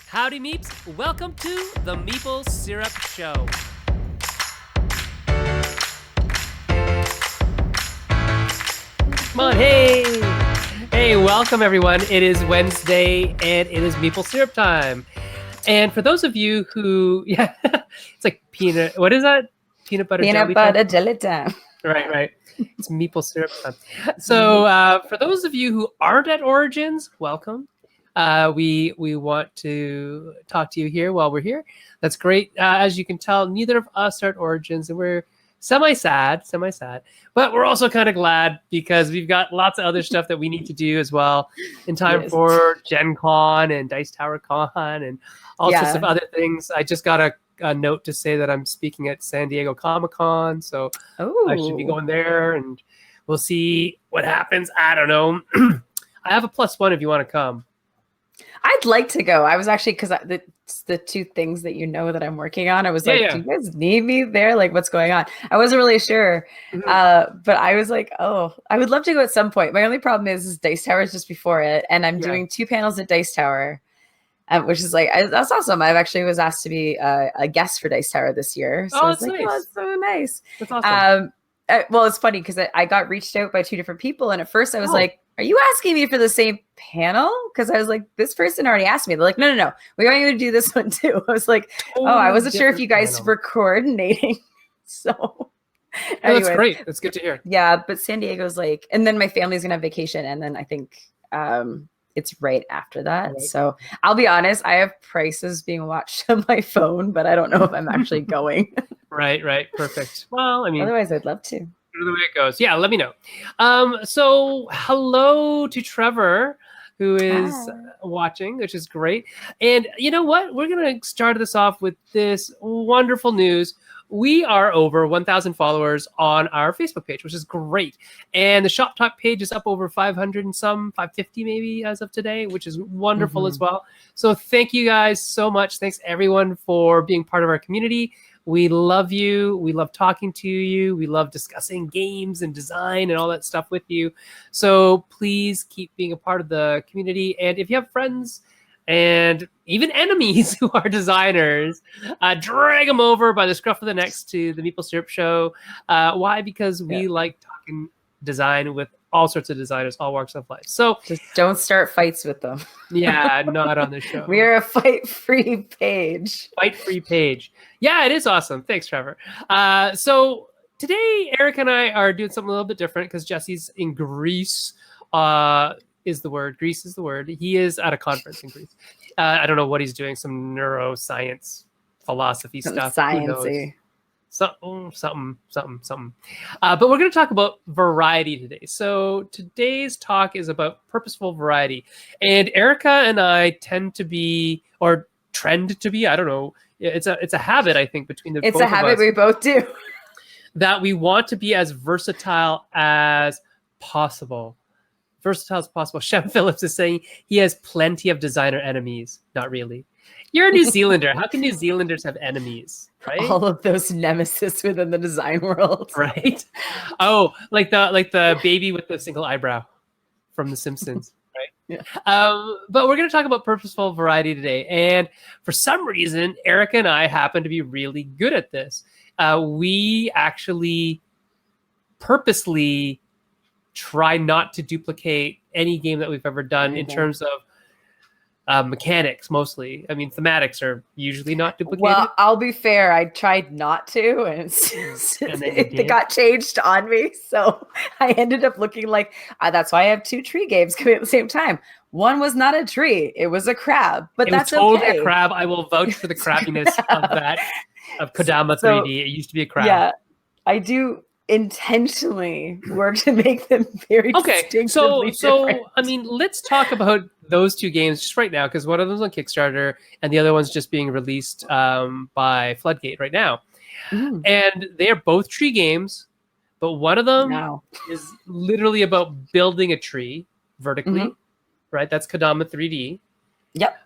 Howdy Meeps, welcome to the Meeple Syrup Show. Come on, hey, welcome everyone. It is Wednesday and it is Meeple Syrup time. And for those of you who, it's like what is that? Peanut butter jelly time. Right. It's Meeple Syrup time. So for those of you who aren't at Origins, welcome. We want to talk to you here while we're here. That's great. As you can tell, neither of us are at Origins, and we're semi-sad, but we're also kind of glad because we've got lots of other stuff that we need to do as well in time for Gen Con and Dice Tower Con and all sorts of other things. I just got a note to say that I'm speaking at San Diego Comic-Con, so I should be going there, and we'll see what happens. I don't know. I have a +1 if you want to come. I'd like to go. I was actually, because the two things that that I'm working on, I was like, do you guys need me there? Like, what's going on? I wasn't really sure. But I was like, oh, I would love to go at some point. My only problem is Dice Tower is just before it. And I'm doing 2 panels at Dice Tower, which is like, that's awesome. I've actually was asked to be a guest for Dice Tower this year. So that's nice. Oh, that's so nice. That's awesome. Well, it's funny because I got reached out by 2 different people. And at first I was like, are you asking me for the same panel? Because I was like, this person already asked me. They're like, no. We want you to do this one too. I was like, I wasn't sure if you guys were coordinating. So that's great. That's good to hear. Yeah, but San Diego's like, and then my family's going to have vacation. And then I think it's right after that. Right. So I'll be honest, I have prices being watched on my phone, but I don't know if I'm actually going. Right. Perfect. Well, I mean, otherwise I'd love to. The way it goes. Yeah, let me know. So hello to Trevor, who is watching, which is great. And you know what? We're going to start this off with this wonderful news. We are over 1,000 followers on our Facebook page, which is great. And the Shop Talk page is up over 500 and some, 550 maybe as of today, which is wonderful as well. So thank you guys so much. Thanks everyone for being part of our community. We love you. We love talking to you. We love discussing games and design and all that stuff with you. So please keep being a part of the community. And if you have friends and even enemies who are designers, drag them over by the scruff of the neck to the Meeple Syrup Show. Why? Because we like talking design with all sorts of designers, all walks of life. So just don't start fights with them. Yeah, not on the show. We're a fight-free page. Fight-free page. Yeah, it is awesome. Thanks, Trevor. So today, Eric and I are doing something a little bit different because Jessey's in Greece. Is the word. Greece is the word. He is at a conference in Greece. I don't know what he's doing. Some neuroscience, philosophy stuff. Sciencey. Something. But we're going to talk about variety today. So today's talk is about purposeful variety. And Erica and I tend to be, or trend to be, I don't know. It's a habit, I think, between the both of us. It's a habit we both do. That we want to be as versatile as possible. Shem Phillips is saying he has plenty of designer enemies. Not really. You're a New Zealander. How can New Zealanders have enemies? Right? All of those nemesis within the design world. Right? Oh, like the baby with the single eyebrow from The Simpsons. Right? Yeah. But we're going to talk about purposeful variety today. And for some reason, Erica and I happen to be really good at this. We actually purposely try not to duplicate any game that we've ever done in terms of mechanics, mostly. I mean, thematics are usually not duplicated. Well, I'll be fair. I tried not to, and it got changed on me. So I ended up looking like, that's why I have 2 tree games coming at the same time. One was not a tree. It was a crab, but that's totally okay. A crab. I will vouch for the crabbiness of that, of Kodama 3D. It used to be a crab. Yeah, I do intentionally work to make them very distinctively different. I mean, let's talk about those 2 games just right now, because one of them's on Kickstarter and the other one's just being released by Floodgate right now. And they are both tree games, but one of them is literally about building a tree vertically, right? That's Kodama 3D. Yep.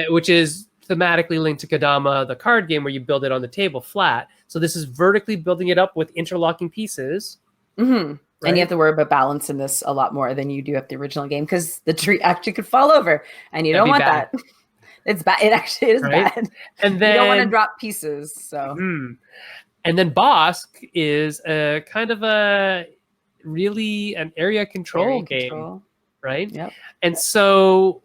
Which is thematically linked to Kodama, the card game where you build it on the table flat. So this is vertically building it up with interlocking pieces. Right? And you have to worry about balance in this a lot more than you do at the original game because the tree actually could fall over and you don't want that. It's bad. It actually is right? bad. And then you don't want to drop pieces. So, and then Bosk is a kind of a really an area control game, right? Yep. And so,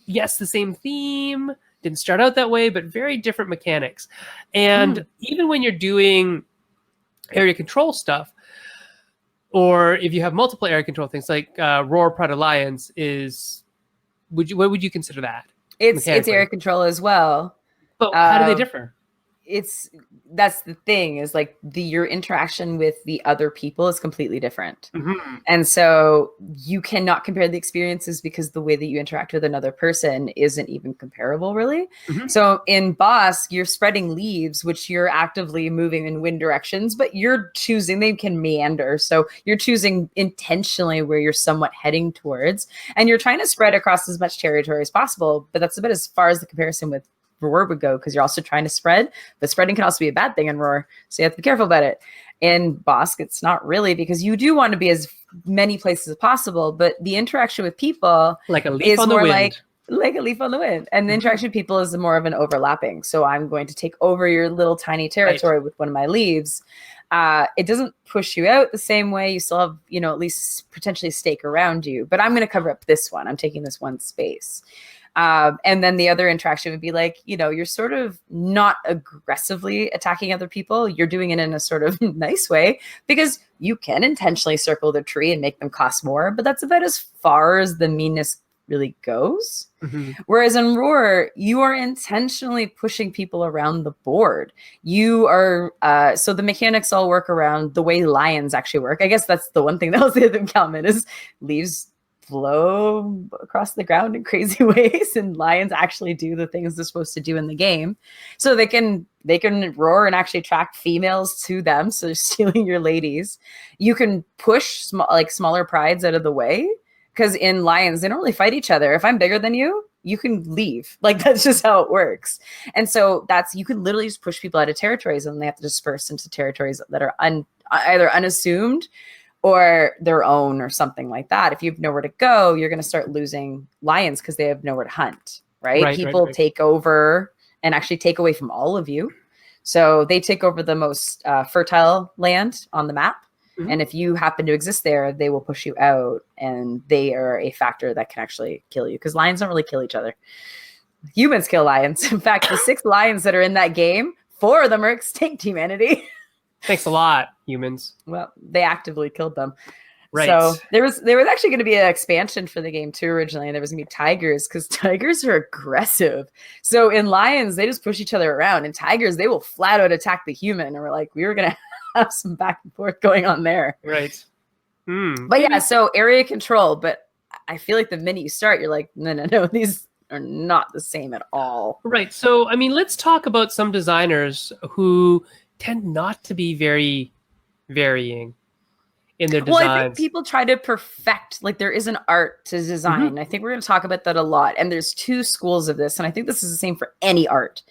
yes, the same theme didn't start out that way, but very different mechanics. And even when you're doing area control stuff, or if you have multiple area control things like Roar Pride Alliance is, what would you consider that? It's area control as well. But how do they differ? That's the thing, is like your interaction with the other people is completely different. And so you cannot compare the experiences because the way that you interact with another person isn't even comparable, really. So in Bosk, you're spreading leaves, which you're actively moving in wind directions, but you're choosing, they can meander. So you're choosing intentionally where you're somewhat heading towards, and you're trying to spread across as much territory as possible. But that's a bit as far as the comparison with Roar would go, because you're also trying to spread, but spreading can also be a bad thing in Roar, so you have to be careful about it. In Bosk, it's not really, because you do want to be as many places as possible, but the interaction with people like a leaf on the wind. Like a leaf on the wind, and the interaction with people is more of an overlapping. So I'm going to take over your little tiny territory with one of my leaves. It doesn't push you out the same way. You still have, at least potentially a stake around you, but I'm going to cover up this one. I'm taking this one space. And then the other interaction would be like, you're sort of not aggressively attacking other people. You're doing it in a sort of nice way, because you can intentionally circle the tree and make them cost more, but that's about as far as the meanness really goes. Whereas in Roar, you are intentionally pushing people around the board. You are, so the mechanics all work around the way lions actually work. I guess that's the one thing that was the other comment, is leaves flow across the ground in crazy ways, and lions actually do the things they're supposed to do in the game. So they can roar and actually attract females to them, so they're stealing your ladies. You can push smaller prides out of the way, because in lions, they don't really fight each other. If I'm bigger than you, you can leave. Like, that's just how it works. And so you can literally just push people out of territories, and they have to disperse into territories that are either unassumed or their own, or something like that. If you have nowhere to go, you're going to start losing lions because they have nowhere to hunt, right? People take over and actually take away from all of you. So they take over the most fertile land on the map. And if you happen to exist there, they will push you out, and they are a factor that can actually kill you, because lions don't really kill each other. Humans kill lions. In fact, the 6 lions that are in that game, 4 of them are extinct, humanity. Thanks a lot, humans. Well, they actively killed them. Right. So there was actually going to be an expansion for the game too originally, and there was going to be tigers, because tigers are aggressive. So in lions, they just push each other around, and tigers, they will flat out attack the human. And we're like, we were going to have some back and forth going on there. Right. But yeah, so area control. But I feel like the minute you start, you're like, no, these are not the same at all. Right. So, I mean, let's talk about some designers who tend not to be very varying in their designs. Well, I think people try to perfect, like, there is an art to design. I think we're going to talk about that a lot. And there's 2 schools of this. And I think this is the same for any art.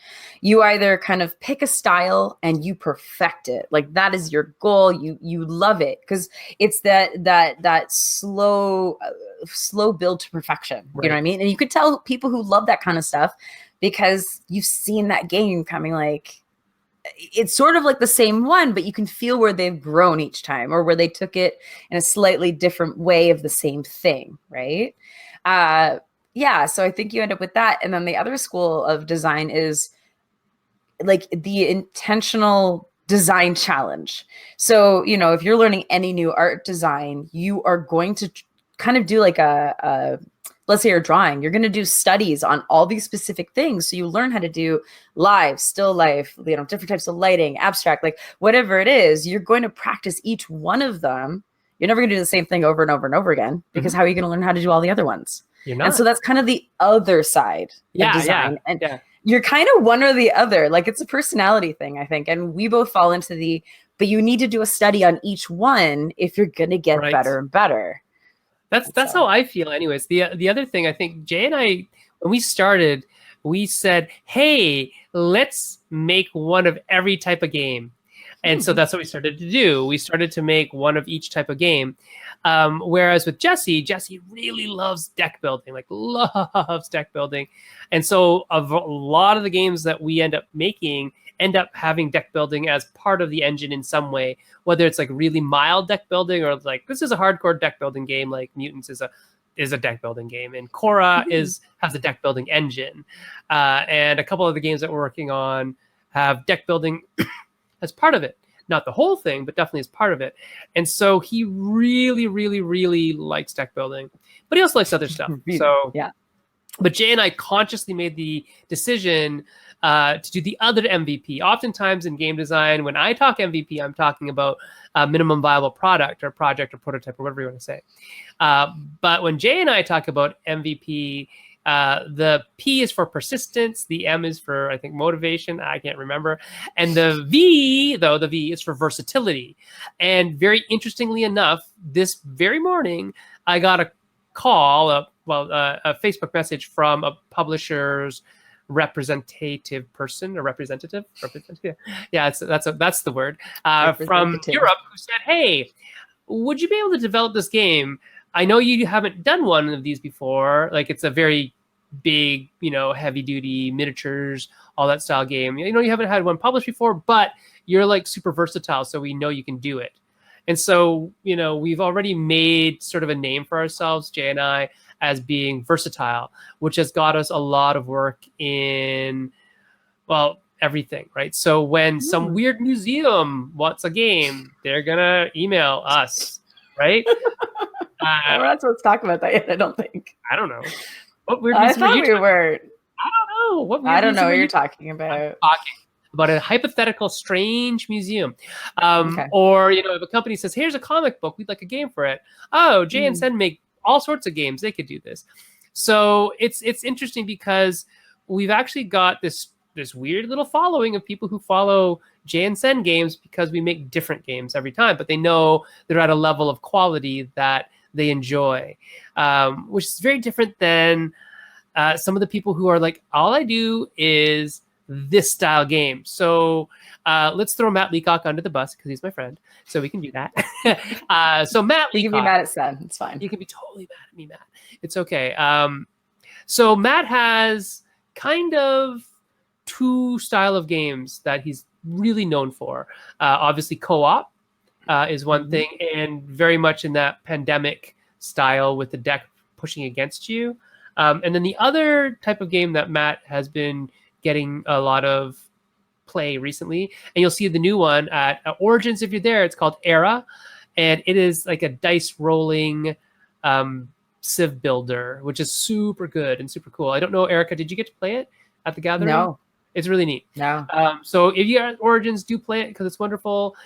You either kind of pick a style and you perfect it. Like, that is your goal. You love it, because it's that slow build to perfection. Right. You know what I mean? And you could tell people who love that kind of stuff, because you've seen that game coming, like, it's sort of like the same one, but you can feel where they've grown each time, or where they took it in a slightly different way of the same thing, right? So I think you end up with that. And then the other school of design is like the intentional design challenge. So, if you're learning any new art design, you are going to kind of do like let's say you're drawing, you're going to do studies on all these specific things. So you learn how to do live, still life, different types of lighting, abstract, like whatever it is, you're going to practice each one of them. You're never going to do the same thing over and over and over again, because how are you going to learn how to do all the other ones? You're not. And so that's kind of the other side of design. You're kind of one or the other. Like, it's a personality thing, I think. And we both fall into but you need to do a study on each one if you're going to get better and better. That's how I feel anyways. The other thing, I think Jay and I, when we started, we said, hey, let's make one of every type of game. And so that's what we started to do. We started to make one of each type of game. Whereas with Jessey really loves deck building, like loves deck building. And so a lot of the games that we end up making end up having deck building as part of the engine in some way, whether it's like really mild deck building or like this is a hardcore deck building game, like Mutants is a deck building game, and Korra has a deck building engine, and a couple of the games that we're working on have deck building as part of it, not the whole thing, but definitely as part of it. And so he really, really, really likes deck building, but he also likes other stuff. So yeah. But Jay and I consciously made the decision to do the other MVP. Oftentimes in game design, when I talk MVP, I'm talking about minimum viable product or project or prototype or whatever you want to say. But when Jay and I talk about MVP, the P is for persistence, the M is for, I think, motivation. I can't remember. And the V is for versatility. And very interestingly enough, this very morning, I got a call, a Facebook message from a publisher's representative person, a representative. Yeah, that's the word, from Europe, who said, "Hey, would you be able to develop this game? I know you haven't done one of these before. Like it's a very big, heavy duty miniatures, all that style game. You haven't had one published before, but you're like super versatile, so we know you can do it." And so, we've already made sort of a name for ourselves, Jay and I, as being versatile, which has got us a lot of work in, everything, right? So when some weird museum wants a game, they're gonna email us, right? We're not supposed to talk about that yet, I don't think. I don't know. What weird I thought we were. I don't know. I don't know what you're talking about. I'm talking about a hypothetical strange museum. Or, if a company says, here's a comic book, we'd like a game for it. Oh, Jay and Sen make all sorts of games. They could do this. So it's interesting because we've actually got this weird little following of people who follow Jay and Sen games because we make different games every time, but they know they're at a level of quality that they enjoy, which is very different than some of the people who are like, all I do is this style game. So let's throw Matt Leacock under the bus because he's my friend, so we can do that. So Matt Leacock, you can be mad at Sen. It's fine. You can be totally mad at me, Matt. It's okay. So Matt has kind of two style of games that he's really known for. Obviously, co-op is one thing, and very much in that pandemic style with the deck pushing against you. And then the other type of game that Matt has been getting a lot of play recently, and you'll see the new one at Origins if you're there. It's called Era, and it is like a dice rolling civ builder, which is super good and super cool. I don't know, Erica, did you get to play it at the gathering? No. It's really neat. No. So if you're at Origins, do play it because it's wonderful.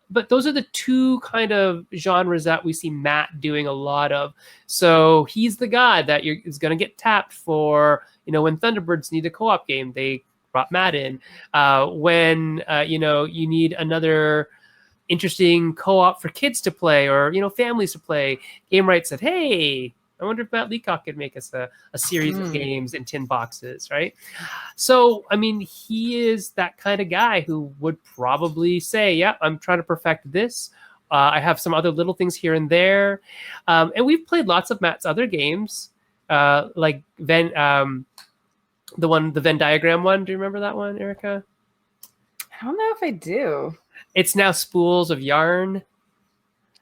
But those are the two kind of genres that we see Matt doing a lot of. So he's the guy that is going to get tapped for, when Thunderbirds need a co-op game, they brought Matt in. When, you need another interesting co-op for kids to play or, families to play, Game Right said, hey, I wonder if Matt Leacock could make us a series of games in tin boxes, right? So, he is that kind of guy who would probably say, yeah, I'm trying to perfect this. I have some other little things here and there. And we've played lots of Matt's other games, like the Venn diagram one. Do you remember that one, Erica? I don't know if I do. It's now Spools of Yarn.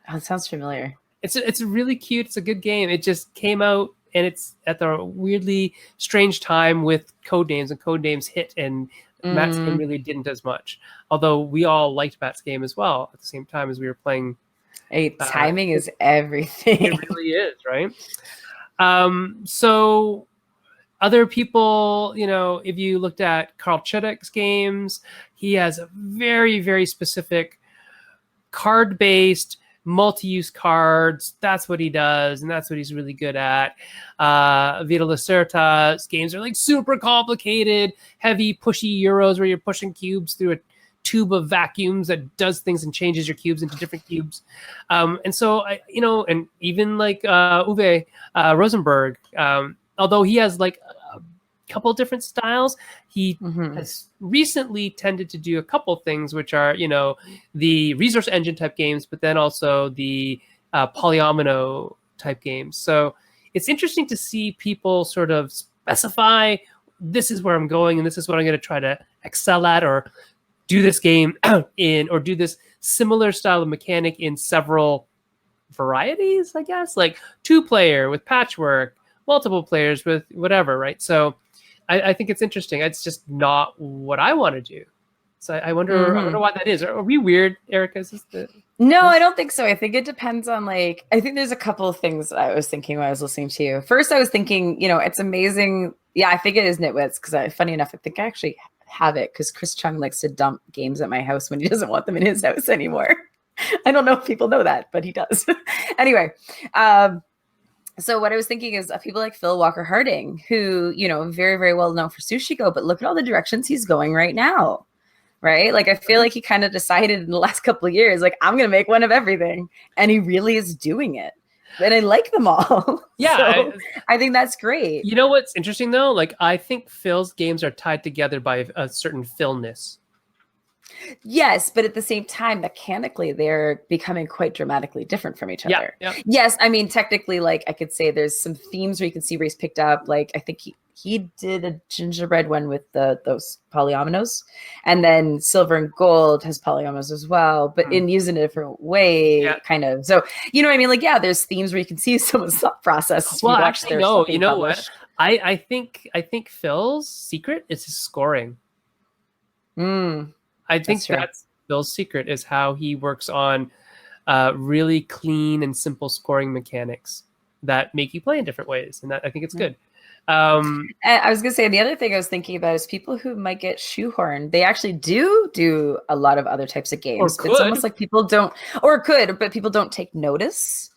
Oh, it sounds familiar. It's really cute. It's a good game. It just came out, and it's at the weirdly strange time with Codenames, and Codenames hit, and Matt's game really didn't as much. Although we all liked Matt's game as well at the same time as we were playing. Hey, timing is everything. It really is, right? So other people, if you looked at Carl Chudik's games, he has a very, very specific card-based multi-use cards. That's what he does, and that's what he's really good at. Vita Lacerta's games are like super complicated, heavy, pushy Euros where you're pushing cubes through a tube of vacuums that does things and changes your cubes into different cubes. And so, and even like Uwe Rosenberg, although he has like couple different styles. He has recently tended to do a couple things, which are, the resource engine type games, but then also the polyomino type games. So it's interesting to see people sort of specify, this is where I'm going and this is what I'm going to try to excel at, or do this game or do this similar style of mechanic in several varieties, I guess, like 2-player with patchwork, multiple players with whatever, right? So I think it's interesting. It's just not what I want to do. So I wonder why that is. Are we weird, Erica? Is this No, I don't think so. I think it depends on I think there's a couple of things I was thinking when I was listening to you. First, I was thinking, it's amazing. Yeah, I think it is Nitwits because funny enough, I think I actually have it because Chris Chung likes to dump games at my house when he doesn't want them in his house anymore. I don't know if people know that, but he does. Anyway, so what I was thinking is people like Phil Walker Harding, who, very, very well known for Sushi Go, but look at all the directions he's going right now, right? Like, I feel like he kind of decided in the last couple of years, like, I'm going to make one of everything. And he really is doing it. And I like them all. Yeah. So I think that's great. You know what's interesting, though? Like, I think Phil's games are tied together by a certain Philness. Yes, but at the same time, mechanically, they're becoming quite dramatically different from each other. Yeah. Yes, I mean, technically, I could say there's some themes where you can see where he's picked up. Like, I think he did a gingerbread one with those polyominoes, and then Silver and Gold has polyominoes as well, but in using a different way, kind of. So, you know what I mean? Like, yeah, there's themes where you can see someone's thought process. Well, actually, no. You know what? I think Phil's secret is his scoring. I think that's Phil's secret, is how he works on really clean and simple scoring mechanics that make you play in different ways. And I think it's good. And I was going to say, the other thing I was thinking about is people who might get shoehorned. They actually do a lot of other types of games. It's almost like people don't, but people don't take notice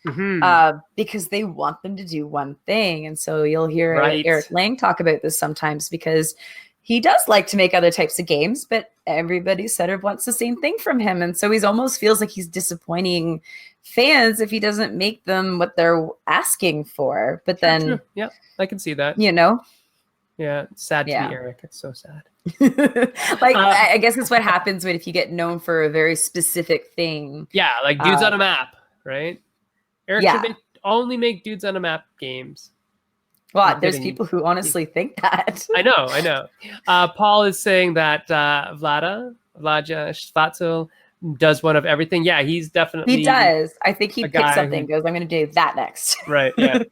because they want them to do one thing. And so you'll hear Eric Lang talk about this sometimes, because he does like to make other types of games, but everybody sort of wants the same thing from him. And so he almost feels like he's disappointing fans if he doesn't make them what they're asking for. But then, yeah, I can see that. Yeah, it's sad to be Eric. It's so sad. I guess it's what happens if you get known for a very specific thing. Yeah, like Dudes on a Map, right? Eric should only make Dudes on a Map games. Well, there's people who honestly think that. I know. Paul is saying that Vlada Schwarzel does one of everything. Yeah, he's definitely... He does. I think he picks something and goes, I'm going to do that next. Right, yeah.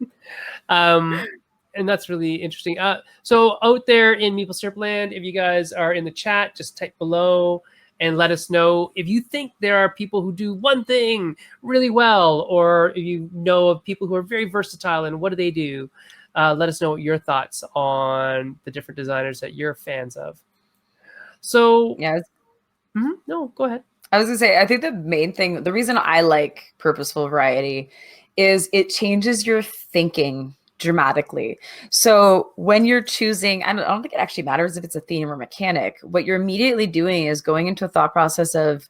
And that's really interesting. So out there in Meeple Syrup Land, if you guys are in the chat, just type below and let us know if you think there are people who do one thing really well, or if you know of people who are very versatile and what do they do. Let us know what your thoughts on the different designers that you're fans of. So, no, go ahead. I was going to say, I think the main thing, the reason I like purposeful variety is it changes your thinking dramatically. So when you're choosing, I don't think it actually matters if it's a theme or mechanic. What you're immediately doing is going into a thought process of,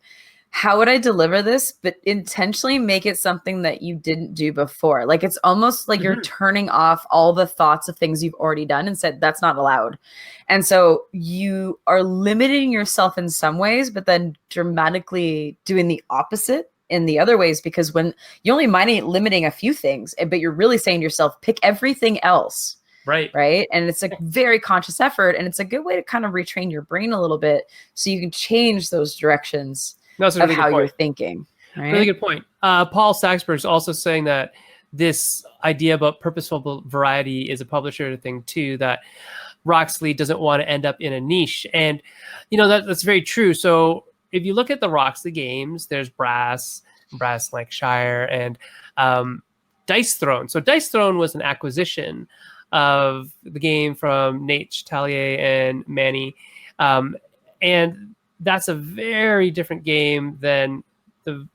how would I deliver this, but intentionally make it something that you didn't do before? Like, it's almost like you're turning off all the thoughts of things you've already done and said, that's not allowed. And so you are limiting yourself in some ways, but then dramatically doing the opposite in the other ways, because when you only limiting a few things, but you're really saying to yourself, pick everything else. Right. And it's a very conscious effort, and it's a good way to kind of retrain your brain a little bit so you can change those directions. That's really how you're thinking. Right? Really good point. Paul Saxberg is also saying that this idea about purposeful variety is a publisher thing too, that Roxley doesn't want to end up in a niche. And, that's very true. So if you look at the Roxley games, there's Brass Lancashire, and Dice Throne. So Dice Throne was an acquisition of the game from Nate Chatelier and Manny. And that's a very different game than the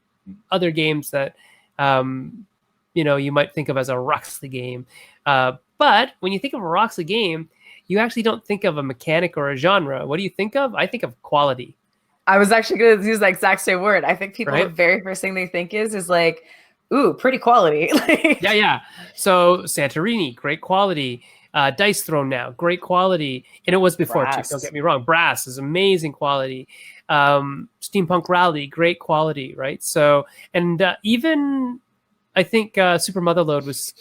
other games that, you might think of as a Roxley game. But when you think of a Roxley game, you actually don't think of a mechanic or a genre. What do you think of? I think of quality. I was actually going to use the exact same word. I think people, the very first thing they think is like, ooh, pretty quality. Yeah. So Santorini, great quality. Dice Throne now, great quality, and it was before too. Don't get me wrong. Brass is amazing quality. Steampunk Rally, great quality, right? So, and even I think Super Motherload was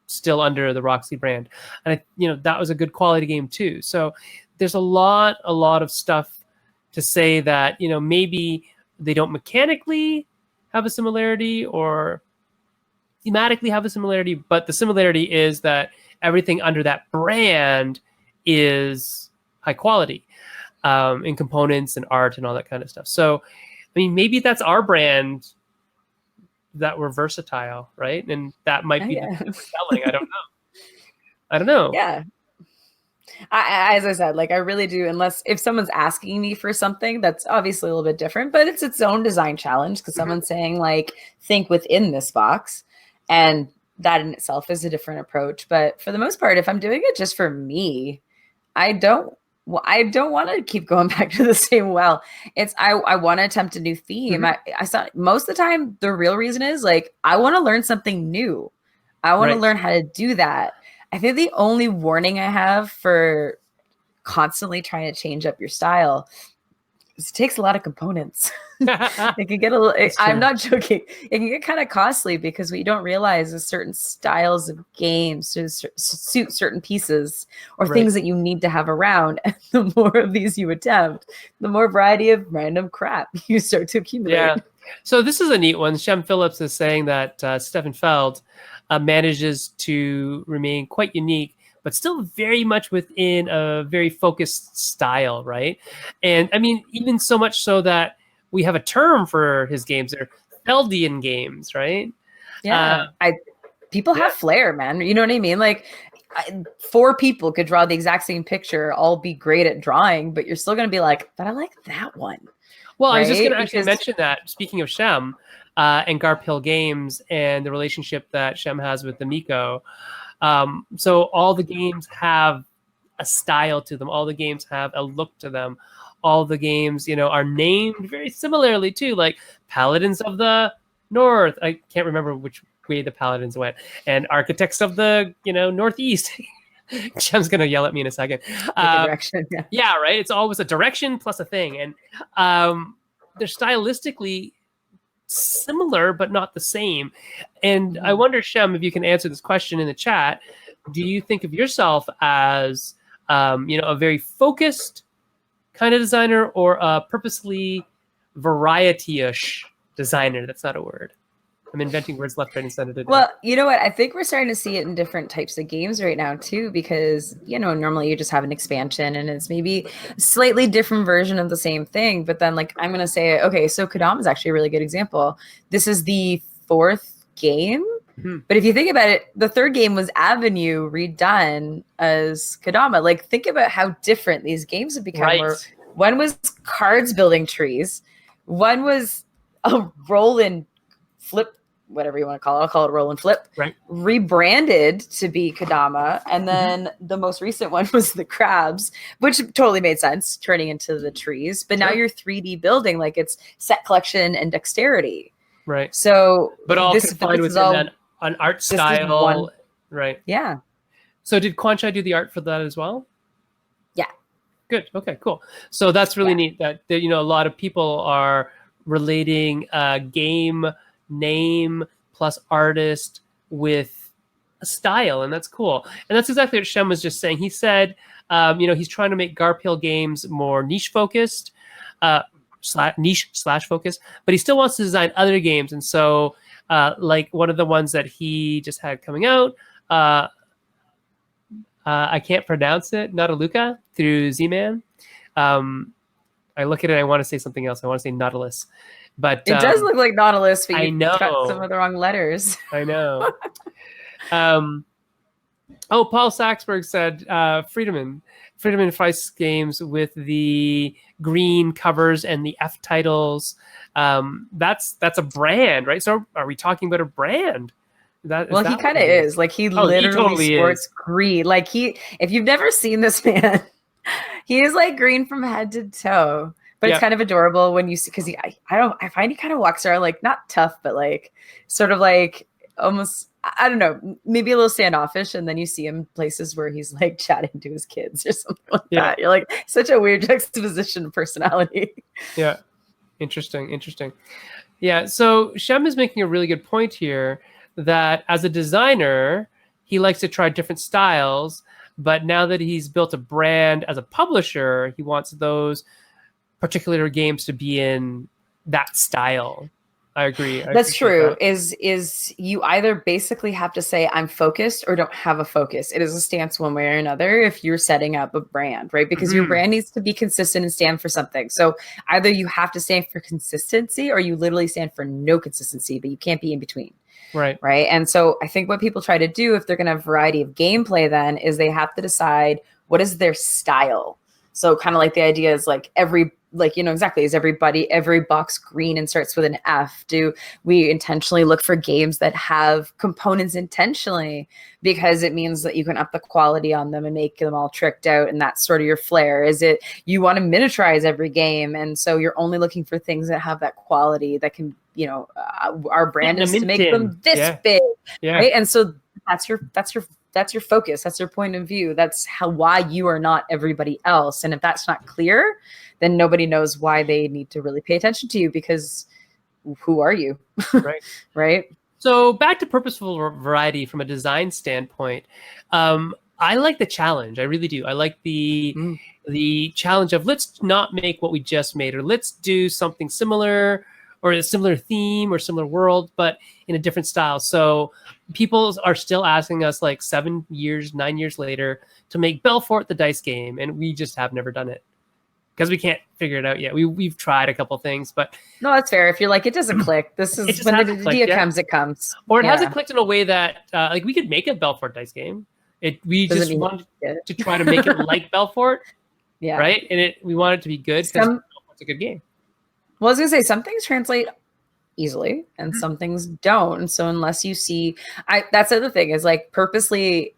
still under the Roxy brand, and that was a good quality game too. So, there's a lot of stuff to say that maybe they don't mechanically have a similarity or thematically have a similarity, but the similarity is that everything under that brand is high quality in components and art and all that kind of stuff. So, I mean, maybe that's our brand, that we're versatile, right? And that might be the thing that we're selling. I don't know. Yeah. As I said, like, I really do, unless if someone's asking me for something that's obviously a little bit different, but it's its own design challenge because someone's saying, like, think within this box. And that in itself is a different approach. But for the most part, if I'm doing it just for me, I don't want to keep going back to the same well. I want to attempt a new theme. I saw most of the time the real reason is like I want to learn something new. I want to learn how to do that. I think the only warning I have for constantly trying to change up your style is it takes a lot of components. It can get a little, I'm not joking. It can get kind of costly because what you don't realize is certain styles of games to suit certain pieces or things that you need to have around. And the more of these you attempt, the more variety of random crap you start to accumulate. Yeah. So this is a neat one. Shem Phillips is saying that Stefan Feld manages to remain quite unique, but still very much within a very focused style, right? And I mean, even so much so that we have a term for his games. They're Feldian games, right? Yeah. People have flair, man. You know what I mean? Like, 4 people could draw the exact same picture, all be great at drawing, but you're still going to be like, but I like that one. Well, right? I was just going to actually mention that, speaking of Shem and Garphill Games and the relationship that Shem has with the Miko. So all the games have a style to them. All the games have a look to them. All the games, are named very similarly too, like Paladins of the North. I can't remember which way the Paladins went. And Architects of the, Northeast. Shem's going to yell at me in a second. Direction, yeah, right? It's always a direction plus a thing. And they're stylistically similar, but not the same. And I wonder, Shem, if you can answer this question in the chat. Do you think of yourself as, a very focused kind of designer or a purposely variety-ish designer? That's not a word. I'm inventing words left, right, and center today. Well, you know what? I think we're starting to see it in different types of games right now too, because, normally you just have an expansion and it's maybe a slightly different version of the same thing. But then I'm going to say, okay, so Kodama is actually a really good example. This is the 4th game. But if you think about it, the 3rd game was Avenue redone as Kodama. Like, think about how different these games have become. Right. One was cards building trees. One was a roll and flip, whatever you want to call it. I'll call it roll and flip. Right. Rebranded to be Kodama. And then the most recent one was the crabs, which totally made sense, turning into the trees. But now you're 3D building, like it's set collection and dexterity. Right. So, but all confined within an art style. Right. Yeah. So did Quanchai do the art for that as well? Yeah. Good. Okay, cool. So that's really neat that, a lot of people are relating game name plus artist with a style, and that's cool. And that's exactly what Shem was just saying. He said, he's trying to make Garphill Games more niche focused, /focused, but he still wants to design other games. And so, like one of the ones that he just had coming out, I can't pronounce it, Nautiluca through Z-Man. I look at it, I want to say something else. I want to say Nautilus. But it does look like Nautilus, but you cut some of the wrong letters. I know. Paul Saxberg said Friedemann Feist games with the green covers and the F titles. That's a brand, right? So are we talking about a brand? He kind of is. Like he literally sports green. Like if you've never seen this man, he is like green from head to toe. But it's kind of adorable when you see, because I find he kind of walks around like not tough, but like sort of like almost I don't know, maybe a little standoffish, and then you see him places where he's like chatting to his kids or something like that. You're like, such a weird juxtaposition of personality. Yeah. Interesting. Yeah. So Shem is making a really good point here that as a designer, he likes to try different styles, but now that he's built a brand as a publisher, he wants those particular games to be in that style. I agree. That's true. Is you either basically have to say I'm focused or don't have a focus. It is a stance one way or another if you're setting up a brand, right? Because your brand needs to be consistent and stand for something. So either you have to stand for consistency or you literally stand for no consistency, but you can't be in between. Right. And so I think what people try to do if they're going to have a variety of gameplay then is they have to decide what is their style. So kind of like the idea is like exactly, is every box green and starts with an F? Do we intentionally look for games that have components intentionally because it means that you can up the quality on them and make them all tricked out, and that's sort of your flair? Is it you want to miniaturize every game, and so you're only looking for things that have that quality that can, our brand is to make them this big, right? And so that's your focus. That's your point of view. That's why you are not everybody else. And if that's not clear, then nobody knows why they need to really pay attention to you, because who are you? Right. Right. So back to purposeful variety from a design standpoint. I like the challenge. I really do. I like the challenge of let's not make what we just made, or let's do something similar or a similar theme or similar world, but in a different style. So people are still asking us like 9 years later to make Belfort the dice game. And we just have never done it because we can't figure it out yet. We've tried a couple things, but no, that's fair. If you're like, it doesn't click, this is when the idea comes, it comes. Or it hasn't clicked in a way that like we could make a Belfort dice game. We just wanted to try to make it like Belfort. Yeah. Right. And we want it to be good because Belfort's a good game. Well, I was going to say, some things translate easily and some things don't. And so unless you see, that's the other thing is like purposely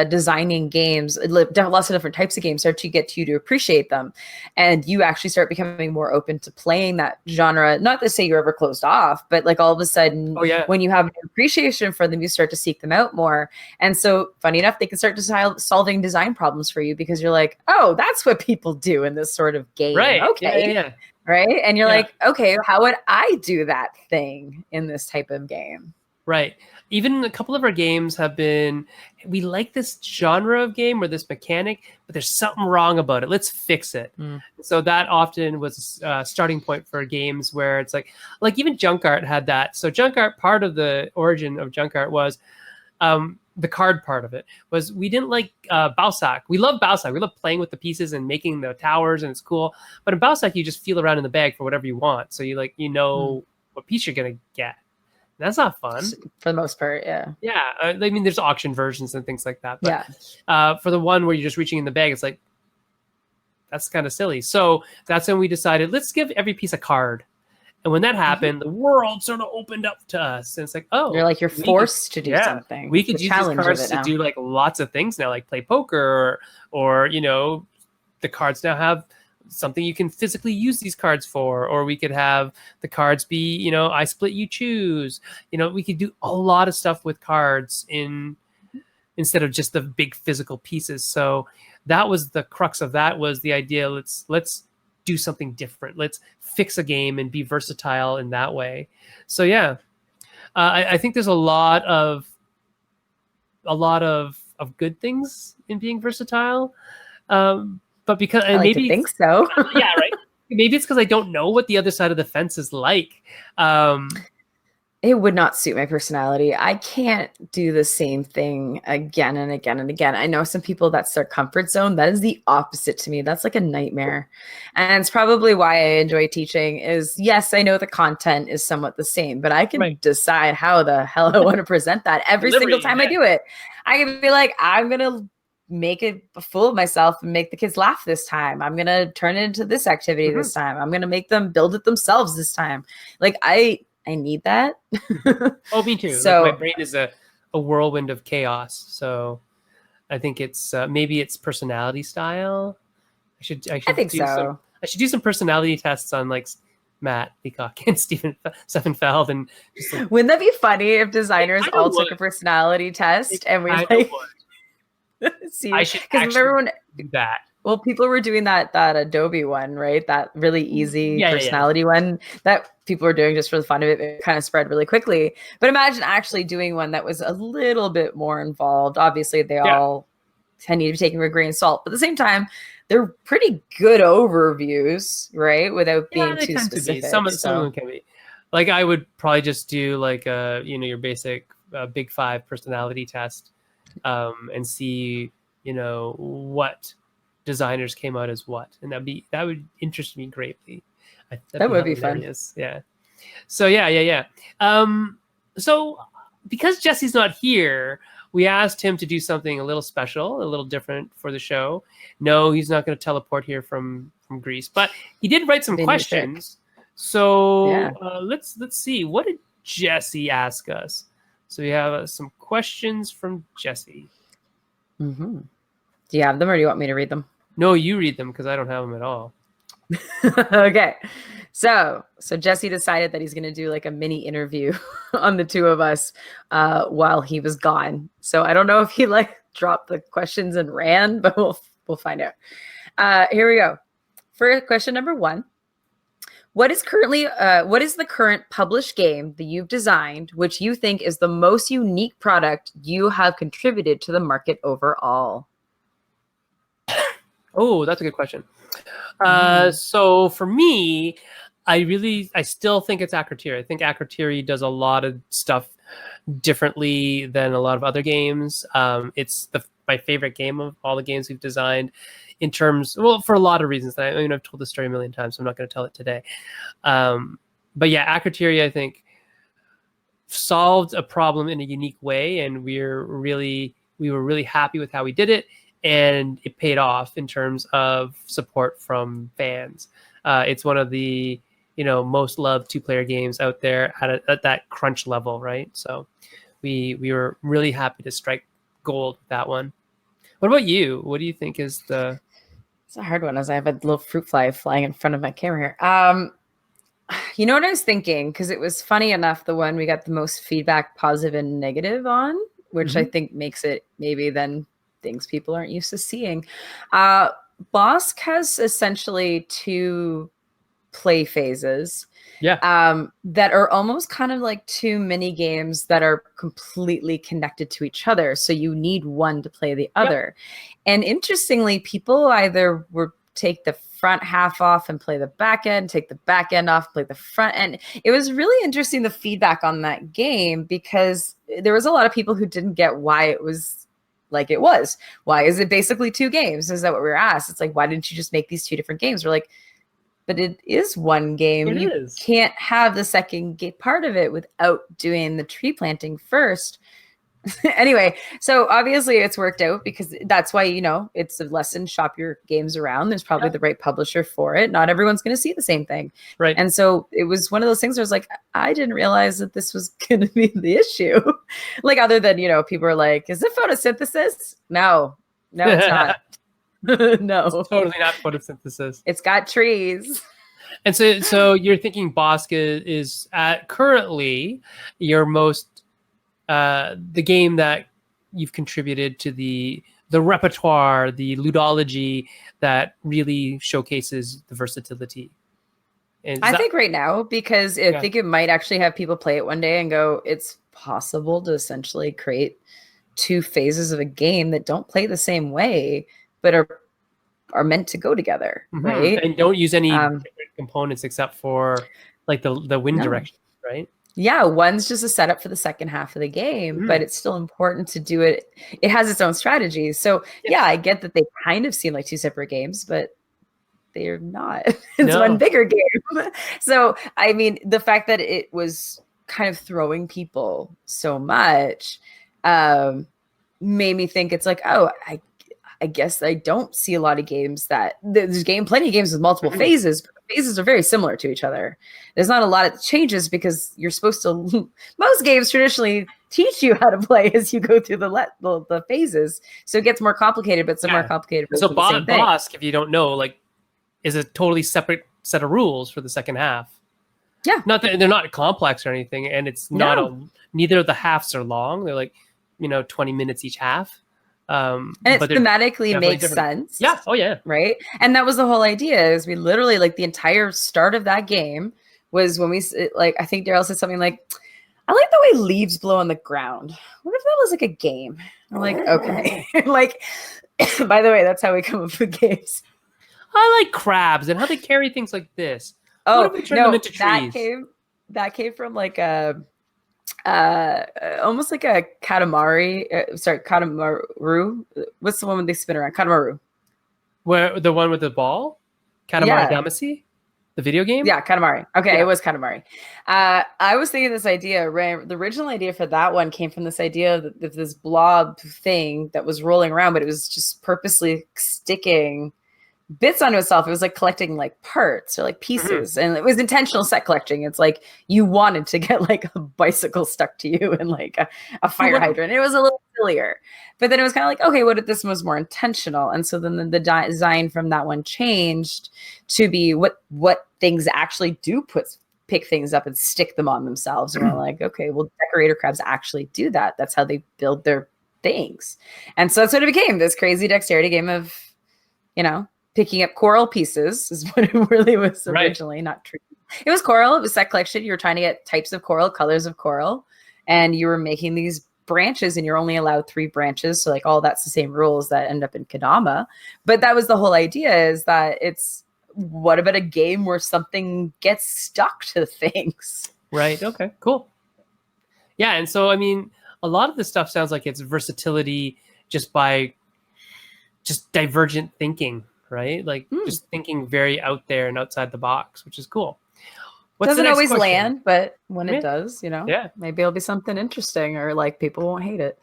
designing games, lots of different types of games start to get you to appreciate them. And you actually start becoming more open to playing that genre. Not to say you're ever closed off, but like all of a sudden, when you have an appreciation for them, you start to seek them out more. And so funny enough, they can start to solving design problems for you because you're like, oh, that's what people do in this sort of game. Right. Okay. Yeah. Right. And you're like, okay, how would I do that thing in this type of game? Right. Even a couple of our games have been, we like this genre of game or this mechanic, but there's something wrong about it. Let's fix it. So that often was a starting point for games where it's like even Junk Art had that. So Junk Art, part of the origin of Junk Art was the card part of it was we didn't like Balsac. We love Balsac. We love playing with the pieces and making the towers, and it's cool. But in Balsac, you just feel around in the bag for whatever you want. So you what piece you're going to get. And that's not fun. For the most part, yeah. Yeah. I mean, there's auction versions and things like that. But for the one where you're just reaching in the bag, it's like, that's kind of silly. So that's when we decided, let's give every piece a card. And when that happened, the world sort of opened up to us. And it's like, oh. You're forced to do something. We could use these cards to do like lots of things now, like play poker or the cards now have something you can physically use these cards for. Or we could have the cards be, I split, you choose. We could do a lot of stuff with cards instead of just the big physical pieces. So that was the crux of that, was the idea. Let's do something different. Let's fix a game and be versatile in that way. So yeah, I think there's a lot of good things in being versatile. But because I like to think so. Yeah, right. Maybe it's because I don't know what the other side of the fence is like. It would not suit my personality. I can't do the same thing again and again and again. I know some people, that's their comfort zone. That is the opposite to me. That's like a nightmare. And it's probably why I enjoy teaching is, yes, I know the content is somewhat the same, but I can decide how the hell I want to present that every single time I do it. I can be like, I'm going to make a fool of myself and make the kids laugh this time. I'm going to turn it into this activity this time. I'm going to make them build it themselves this time. Like I need that. Oh, me too. So my brain is a whirlwind of chaos. So I think it's maybe it's personality style. I should think so. I should do some personality tests on like Matt Leacock and Stephen Feld, and just like, wouldn't that be funny if designers all took a personality test and we like see? I should because everyone do that. Well, people were doing that Adobe one, right? That really easy personality one that people were doing just for the fun of it. It kind of spread really quickly. But imagine actually doing one that was a little bit more involved. Obviously, they all need to be taken with a grain of salt. But at the same time, they're pretty good overviews, right? Without being too specific. Some of them can be. Like I would probably just do like your basic Big Five personality test, and see what designers came out as what, and that would interest me greatly. That would be fun. Yeah. So so because Jessey's not here, we asked him to do something a little special, a little different for the show. No, he's not going to teleport here from Greece, but he did write some questions. So let's see, what did Jessey ask us? So we have some questions from Jessey. Mm-hmm. Do you have them, or do you want me to read them? No, you read them because I don't have them at all. Okay. So Jessey decided that he's going to do like a mini interview on the two of us while he was gone. So I don't know if he like dropped the questions and ran, but we'll find out. Here we go. For question number 1, what is the current published game that you've designed, which you think is the most unique product you have contributed to the market overall? Oh, that's a good question. So for me, I still think it's Akrotiri. I think Akrotiri does a lot of stuff differently than a lot of other games. It's my favorite game of all the games we've designed in terms, for a lot of reasons. I've told this story a million times, so I'm not going to tell it today. But yeah, Akrotiri, I think, solved a problem in a unique way, and we were really happy with how we did it. And it paid off in terms of support from fans. It's one of the most loved 2-player games out there at that crunch level, right? So we were really happy to strike gold with that one. What about you? What do you think is the? It's a hard one, as I have a little fruit fly flying in front of my camera here. You know what I was thinking? Because it was funny enough, the one we got the most feedback, positive and negative on, which I think makes it maybe then things people aren't used to seeing. Bosk has essentially 2 play phases that are almost kind of like 2 mini games that are completely connected to each other. So you need one to play the other. And interestingly, people either take the front half off and play the back end, take the back end off, play the front end. It was really interesting, the feedback on that game, because there was a lot of people who didn't get why it was like it was. Why is it basically 2 games? Is that what we were asked? It's like, why didn't you just make these 2 different games? We're like, but it is one game. You can't have the second part of it without doing the tree planting first. Anyway, so obviously it's worked out, because that's why, it's a lesson. Shop your games around. There's probably the right publisher for it. Not everyone's going to see the same thing. Right. And so it was one of those things where I was like, I didn't realize that this was going to be the issue. Like, other than, people are like, is it photosynthesis? No, it's not. No, it's totally not photosynthesis. It's got trees. And so you're thinking Bosk is currently your most the game that you've contributed to the repertoire, the ludology that really showcases the versatility. I think right now, because I think it might actually have people play it one day and go, it's possible to essentially create 2 phases of a game that don't play the same way, but are meant to go together, right? And don't use any different components except for like the wind direction, right? Yeah, one's just a setup for the second half of the game, but it's still important to do it. It has its own strategies. So yeah, I get that they kind of seem like 2 separate games, but they're not. It's one bigger game. So, I mean, the fact that it was kind of throwing people so much made me think it's like, oh, I guess I don't see a lot of games that there's plenty of games with multiple phases, but the phases are very similar to each other. There's not a lot of changes, because you're supposed to, most games traditionally teach you how to play as you go through the phases. So it gets more complicated, but some more complicated. So Bosk, if you don't know, like, is a totally separate set of rules for the second half. Yeah. Not that they're not complex or anything, and it's not neither of the halves are long. They're like, 20 minutes each half. And it thematically makes sense. Yeah. Oh yeah. Right. And that was the whole idea, is we literally, like, the entire start of that game was when we, like, I think Daryl said something like, I like the way leaves blow on the ground. What if that was like a game? I'm like, okay. Like, by the way, that's how we come up with games. I like crabs and how they carry things like this. Oh, what if we turn them into trees? That came from like a almost like a katamari. Katamaru. What's the one when they spin around? Katamaru. Where the one with the ball? Katamari Damacy? The video game? Yeah, Katamari. Okay, It was Katamari. I was thinking this idea, the original idea for that one came from this idea of this blob thing that was rolling around, but it was just purposely sticking bits onto itself. It was like collecting like parts or like pieces, and it was intentional set collecting. It's like you wanted to get like a bicycle stuck to you and like a fire hydrant. It was a little sillier, but then it was kind of like, okay, what if this was more intentional? And so then the design from that one changed to be what things actually do pick things up and stick them on themselves. And we're like, okay, well, decorator crabs actually do that. That's how they build their things. And so that's what it became, this crazy dexterity game of, picking up coral pieces is what it really was originally, not true. It was coral. It was set collection. You were trying to get types of coral, colors of coral, and you were making these branches, and you're only allowed 3 branches. So like all that's the same rules that end up in Kodama. But that was the whole idea, is that it's, what about a game where something gets stuck to things? Right. Okay, cool. Yeah. And so, I mean, a lot of this stuff sounds like it's versatility just by just divergent thinking, right? Like just thinking very out there and outside the box, which is cool. Doesn't always land, but when it does, maybe it'll be something interesting, or like people won't hate it.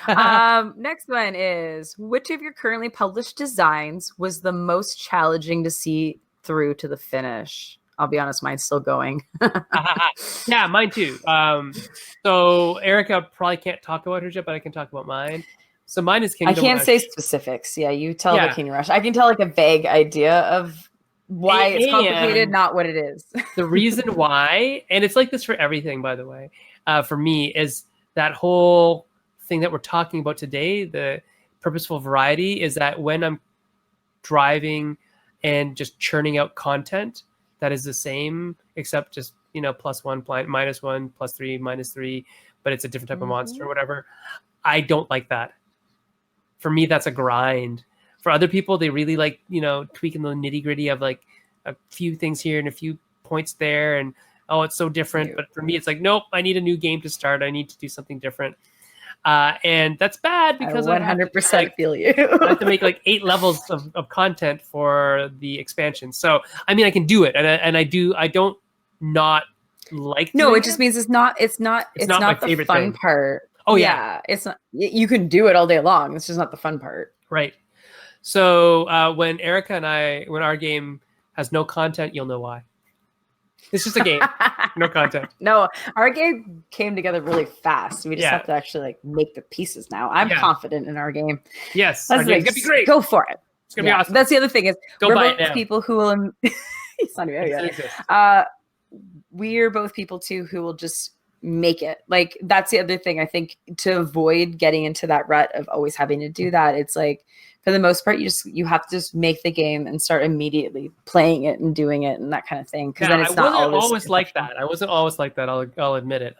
Next one is, which of your currently published designs was the most challenging to see through to the finish? I'll be honest, mine's still going. Yeah, mine too. So Erica probably can't talk about hers yet, but I can talk about mine. So mine is Kingdom Rush. I can't say specifics. Yeah, you tell the Kingdom Rush. I can tell like a vague idea of why it's complicated, not what it is. The reason why, and it's like this for everything, by the way, for me, is that whole thing that we're talking about today, the purposeful variety, is that when I'm driving and just churning out content that is the same, except just, +1, -1, +3, -3, but it's a different type of monster or whatever, I don't like that. For me, that's a grind. For other people, they really like, tweaking the nitty gritty of like a few things here and a few points there. And, oh, it's so different. But for me, it's like, nope, I need a new game to start. I need to do something different. And that's bad because I 100% feel you. I have to make like 8 levels of content for the expansion. So, I mean, I can do it. And I don't not like No, it just means it's not my the favorite fun thing. part. Oh yeah. It's not, you can do it all day long. It's just not the fun part. Right. So when Erica and when our game has no content, you'll know why. It's just a game, no content. No, our game came together really fast. We just have to actually like make the pieces now. I'm confident in our game. Yes, our game's gonna be great. Go for it. It's gonna be awesome. That's the other thing is we're both people who will. It's not even we're both people too who will just make it. Like that's the other thing. I think to avoid getting into that rut of always having to do that, it's like for the most part you have to just make the game and start immediately playing it and doing it and that kind of thing. Because then it's not always like that. I wasn't always like that. I'll admit it.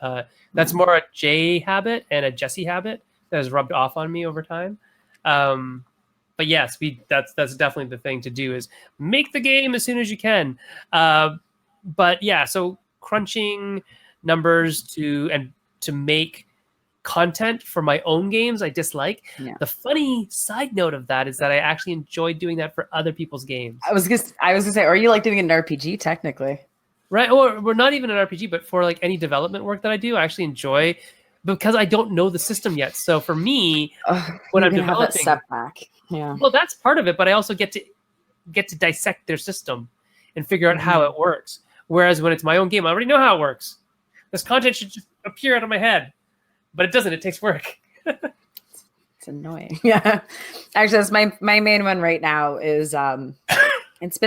That's more a Jay habit and a Jessey habit that has rubbed off on me over time. But yes, that's definitely the thing to do, is make the game as soon as you can. But yeah, so crunching numbers to make content for my own games I dislike. The funny side note of that is that I actually enjoy doing that for other people's games. I was gonna say, or you like doing an RPG technically, right? Or we're not even an RPG, but for like any development work that I do, I actually enjoy, because I don't know the system yet. So for me, when I'm developing, have that setback. Yeah, well, that's part of it, but I also get to dissect their system and figure out how it works. Whereas when it's my own game, I already know how it works. This content should just appear out of my head, but it doesn't. It takes work. It's annoying. Yeah, actually, that's my main one right now. Is it's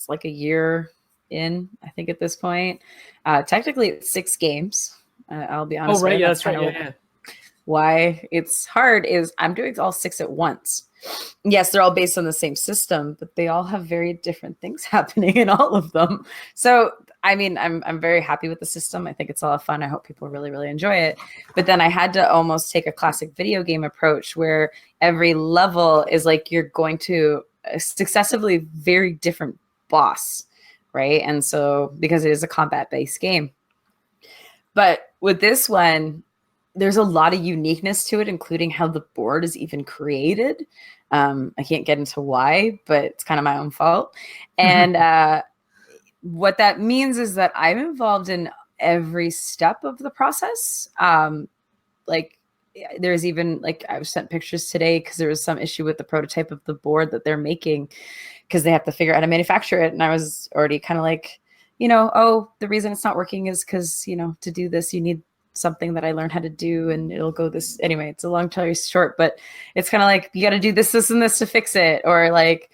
like a year in, I think, at this point. Technically, it's 6 games. I'll be honest. Oh, right. Yeah, that's right. Yeah. Why it's hard is I'm doing all 6 at once. Yes, they're all based on the same system, but they all have very different things happening in all of them. So, I mean, I'm very happy with the system. I think it's a lot of fun. I hope people really, really enjoy it. But then I had to almost take a classic video game approach where every level is like you're going to a successively very different boss, right? And so, because it is a combat-based game. But with this one, there's a lot of uniqueness to it, including how the board is even created. I can't get into why, but it's kind of my own fault. And what that means is that I'm involved in every step of the process. Like there's even like I was sent pictures today because there was some issue with the prototype of the board that they're making because they have to figure out how to manufacture it. And I was already kind of like, oh, the reason it's not working is because, to do this, you need something that I learned how to do and it'll go this anyway. It's a long story short, but it's kind of like you got to do this, this, and this to fix it, or like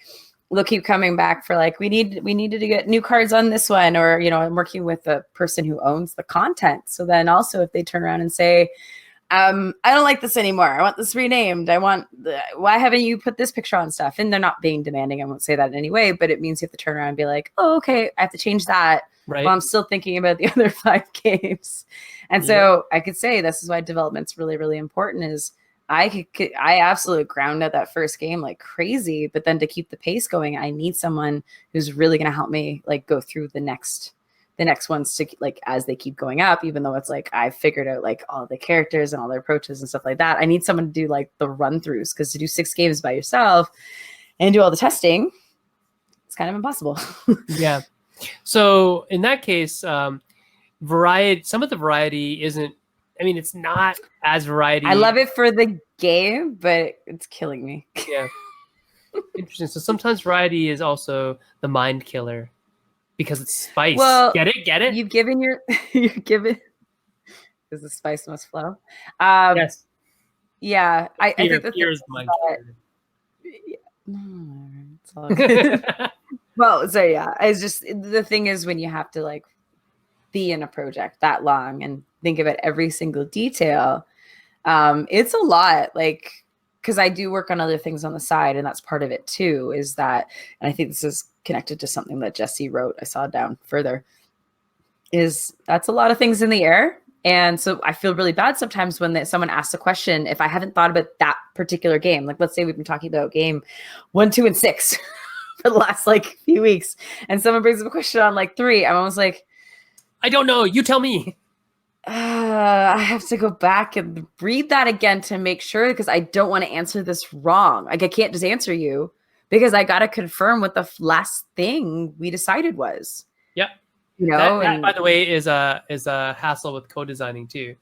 they'll keep coming back for like we needed to get new cards on this one, or I'm working with the person who owns the content. So then also if they turn around and say, I don't like this anymore, I want this renamed, why haven't you put this picture on stuff? And they're not being demanding, I won't say that in any way, but it means you have to turn around and be like, oh, okay, I have to change that. Right. Well, I'm still thinking about the other 5 games. And so I could say this is why development's really, really important is I absolutely ground out that first game like crazy, but then to keep the pace going, I need someone who's really going to help me like go through the next ones to like, as they keep going up, even though it's like, I've figured out like all the characters and all their approaches and stuff like that. I need someone to do like the run throughs, because to do 6 games by yourself and do all the testing, it's kind of impossible. Yeah. So in that case, some of the variety isn't, I mean, it's not as variety. I love it for the game, but it's killing me. Yeah. Interesting. So sometimes variety is also the mind killer because it's spice. Well, get it? You've given because the spice must flow. Yes. Yeah. I think the fear is the mind killer. It's all good. Well, so yeah, it's just the thing is when you have to like be in a project that long and think about every single detail, it's a lot. Like, because I do work on other things on the side, and that's part of it too. Is that, and I think this is connected to something that Jessey wrote. I saw down further. That's a lot of things in the air, and so I feel really bad sometimes when someone asks a question if I haven't thought about that particular game. Like, let's say we've been talking about game 1, 2, and 6. For the last like few weeks, and someone brings up a question on like 3, I'm almost like, I don't know, you tell me. I have to go back and read that again to make sure, because I don't want to answer this wrong. Like I can't just answer you because I got to confirm what the last thing we decided was. Yep. That, by the way, is a hassle with co-designing too,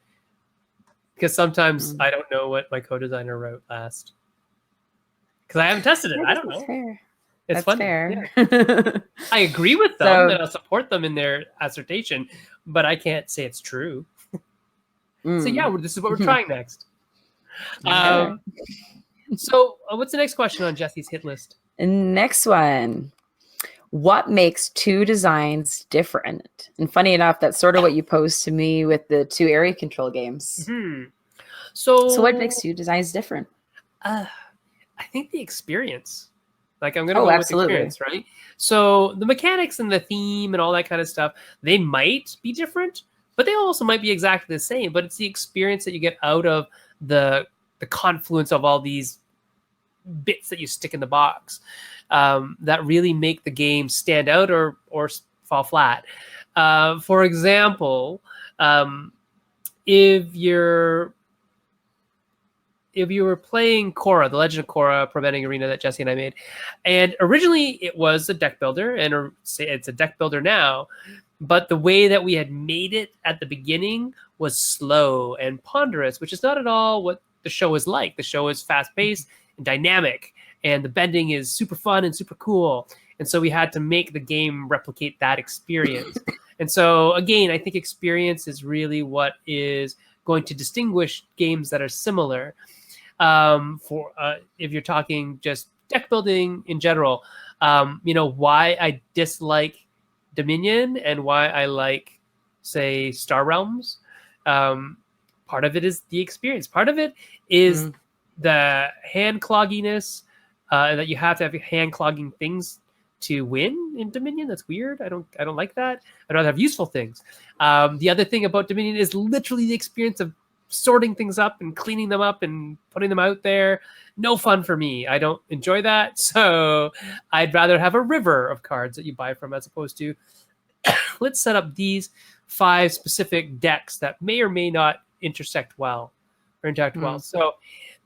because sometimes I don't know what my co-designer wrote last because I haven't tested it. I don't know. Fair. It's That's fun. fair. Yeah. I agree with them and I'll support them in their assertion, but I can't say it's true. So yeah, this is what we're trying next. So what's the next question on Jessey's hit list? Next one. What makes 2 designs different? And funny enough, that's sort of what you posed to me with the 2 area control games. Mm-hmm. So what makes 2 designs different? I think the experience. Like I'm going to go absolutely. with experience, right? So the mechanics and the theme and all that kind of stuff, they might be different, but they also might be exactly the same. But it's the experience that you get out of the confluence of all these bits that you stick in the box that really make the game stand out or fall flat. For example, if you were playing Korra, the Legend of Korra Preventing Arena that Jessey and I made, and originally it was a deck builder, and it's a deck builder now, but the way that we had made it at the beginning was slow and ponderous, which is not at all what the show is like. The show is fast-paced and dynamic, and the bending is super fun and super cool. And so we had to make the game replicate that experience. And so, again, I think experience is really what is going to distinguish games that are similar. If you're talking just deck building in general, why I dislike Dominion and why I like, say, Star Realms. Part of it is the experience. Part of it is the hand clogginess, that you have to have hand clogging things to win in Dominion. That's weird. I don't like that. I'd rather have useful things. The other thing about Dominion is literally the experience of sorting things up and cleaning them up and putting them out there. No fun for me. I don't enjoy that. So I'd rather have a river of cards that you buy from, as opposed to let's set up these 5 specific decks that may or may not interact well. So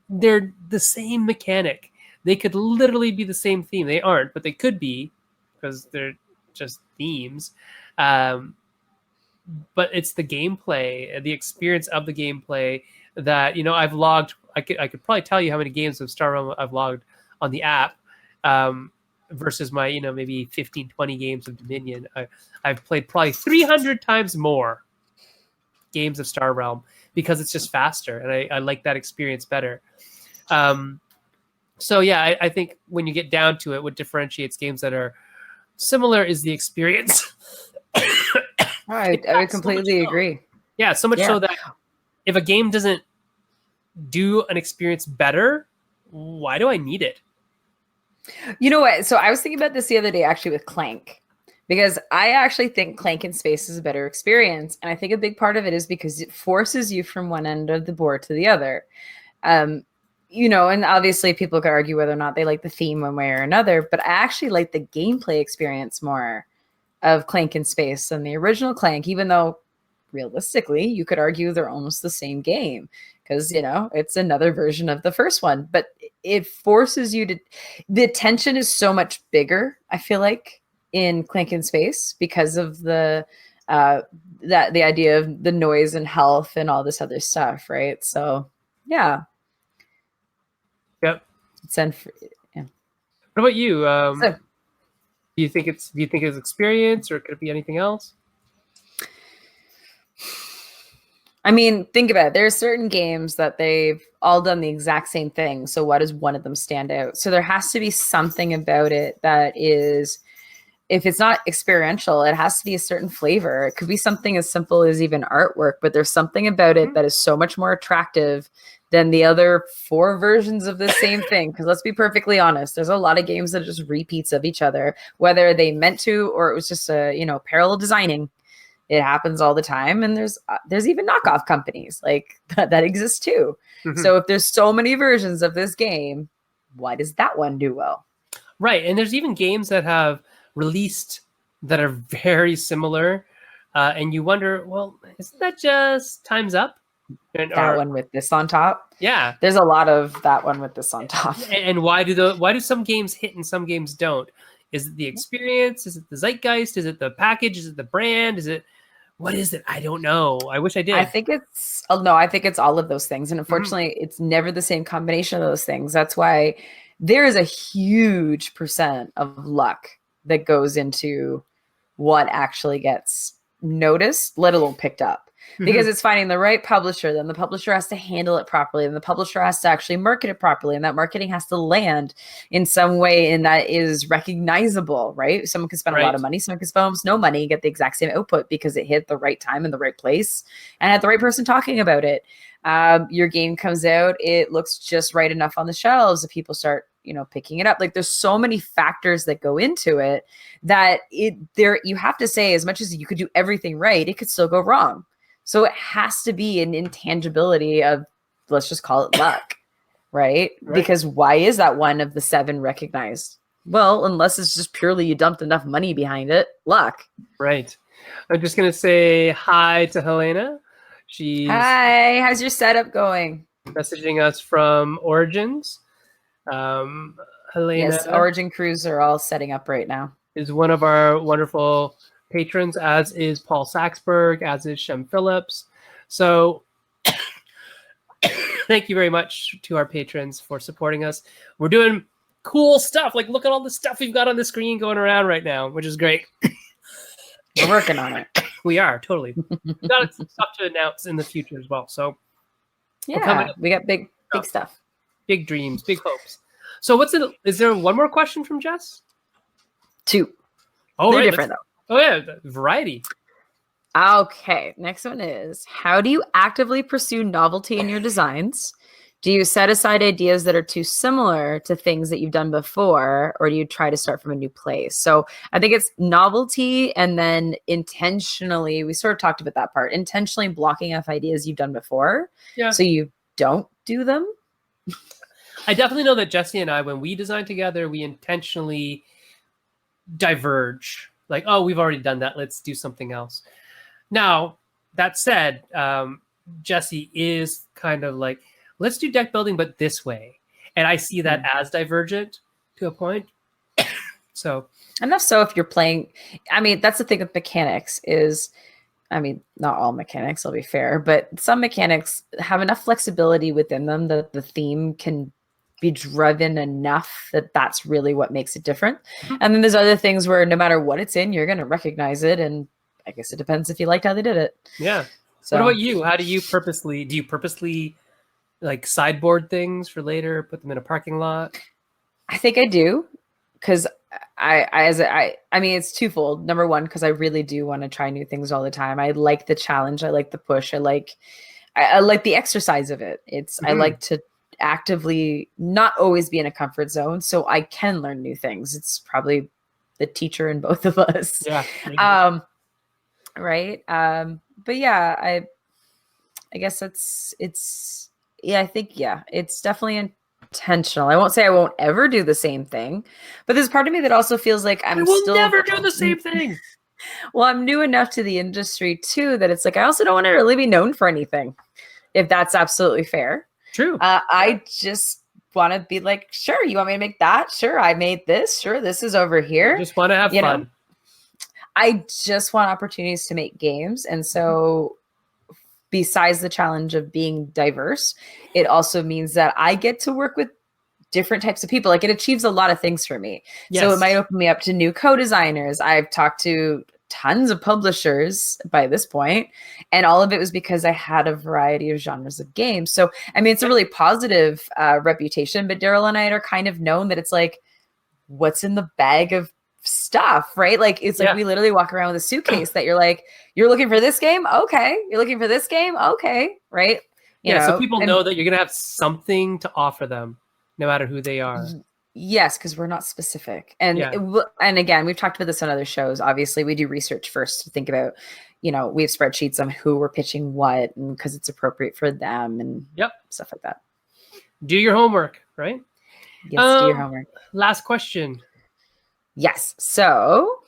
they're the same mechanic. They could literally be the same theme. They aren't, but they could be, because they're just themes. But it's the gameplay, the experience of the gameplay that, I've logged. I could probably tell you how many games of Star Realm I've logged on the app, versus my, maybe 15, 20 games of Dominion. I've played probably 300 times more games of Star Realm, because it's just faster, and I like that experience better. So yeah, I think when you get down to it, what differentiates games that are similar is the experience. I would completely agree. Yeah, so much so that if a game doesn't do an experience better, why do I need it? You know what? So I was thinking about this the other day, actually, with Clank, because I actually think Clank in space is a better experience. And I think a big part of it is because it forces you from one end of the board to the other. And obviously people could argue whether or not they like the theme one way or another, but I actually like the gameplay experience more of Clank in space than the original Clank, even though realistically you could argue they're almost the same game, because it's another version of the first one. But it forces you to, the tension is so much bigger, I feel like, in Clank in space, because of the the idea of the noise and health and all this other stuff, right? So yeah. Yep. Yeah. What about you? Do you think it's experience, or could it be anything else? I mean, think about it. There are certain games that they've all done the exact same thing. So why does one of them stand out? So there has to be something about it that is, if it's not experiential, it has to be a certain flavor. It could be something as simple as even artwork, but there's something about it that is so much more attractive than the other 4 versions of the same thing. Because let's be perfectly honest, there's a lot of games that are just repeats of each other, whether they meant to or it was just a parallel designing. It happens all the time, and there's even knockoff companies like that exist too. So if there's so many versions of this game, why does that one do well? Right, and there's even games that have released that are very similar, and you wonder, well, isn't that just Time's Up? One with this on top. Yeah, there's a lot of that one with this on top. And why do some games hit and some games don't? Is it the experience? Is it the zeitgeist? Is it the package? Is it the brand? What is it? I don't know. I wish I did. I think it's all of those things, and unfortunately, it's never the same combination of those things. That's why there is a huge percent of luck that goes into what actually gets noticed, let alone picked up. Because it's finding the right publisher, then the publisher has to handle it properly, and the publisher has to actually market it properly, and that marketing has to land in some way, and that is recognizable, right? Someone can spend a lot of money, someone can spend almost no money and get the exact same output because it hit the right time in the right place and had the right person talking about it. Your game comes out, it looks just right enough on the shelves that people start picking it up. Like, there's so many factors that go into it that you have to say, as much as you could do everything right, it could still go wrong. So it has to be an intangibility of, let's just call it luck, right? Because why is that one of the 7 recognized? Well, unless it's just purely you dumped enough money behind it, luck. Right. I'm just going to say hi to Helena. Hi, how's your setup going? Messaging us from Origins. Helena. Yes, Origin crews are all setting up right now. Is one of our wonderful patrons, as is Paul Saxberg, as is Shem Phillips. So thank you very much to our patrons for supporting us. We're doing cool stuff. Like, look at all the stuff we've got on the screen going around right now, which is great. We're working on it. We are, totally. We've got stuff to announce in the future as well. So yeah, we got big stuff. Big dreams, big hopes. So is there one more question from Jess? 2. Oh, They're right. different though. Oh yeah, variety. Okay, next one is, how do you actively pursue novelty in your designs? Do you set aside ideas that are too similar to things that you've done before, or do you try to start from a new place? So I think it's novelty, and then intentionally, we sort of talked about that part, intentionally blocking off ideas you've done before, so you don't do them. I definitely know that Jessey and I, when we design together, we intentionally diverge. Like, oh, we've already done that. Let's do something else. Now, that said, Jessey is kind of like, let's do deck building, but this way. And I see that as divergent to a point. So enough so if you're playing, I mean, that's the thing with mechanics is, I mean, not all mechanics, I'll be fair, but some mechanics have enough flexibility within them that the theme can be driven enough that that's really what makes it different. And then there's other things where no matter what it's in, you're going to recognize it. And I guess it depends if you liked how they did it. Yeah. So what about you? How do you purposely like sideboard things for later, put them in a parking lot? I think I do. Cause I mean, it's twofold. Number one, because I really do want to try new things all the time. I like the challenge. I like the push. I like the exercise of it. I like to actively not always be in a comfort zone, so I can learn new things. It's probably the teacher in both of us. Yeah. Right. But yeah, I guess it's I think it's definitely intentional. I won't say I won't ever do the same thing, but there's part of me that also feels like I will still never do the same thing. Well, I'm new enough to the industry too that it's like I also don't want to really be known for anything, if that's absolutely fair. True. I just want to be like, sure, you want me to make that? Sure, I made this. Sure, this is over here. I just want to have fun. I just want opportunities to make games. And so besides the challenge of being diverse, it also means that I get to work with different types of people. Like it achieves a lot of things for me. Yes. So it might open me up to new co-designers. I've talked to tons of publishers by this point, and all of it was because I had a variety of genres of games. So, I mean, it's a really positive reputation, but Daryl and I are kind of known that it's like, what's in the bag of stuff, right? Like, it's like we literally walk around with a suitcase that you're like, you're looking for this game? Okay. You're looking for this game? Okay. Right? You know, so people know that you're going to have something to offer them, no matter who they are. Yes, because we're not specific. And and again, we've talked about this on other shows. Obviously, we do research first to think about, we have spreadsheets on who we're pitching what, and because it's appropriate for them and stuff like that. Do your homework, right? Yes, do your homework. Last question. Yes. So,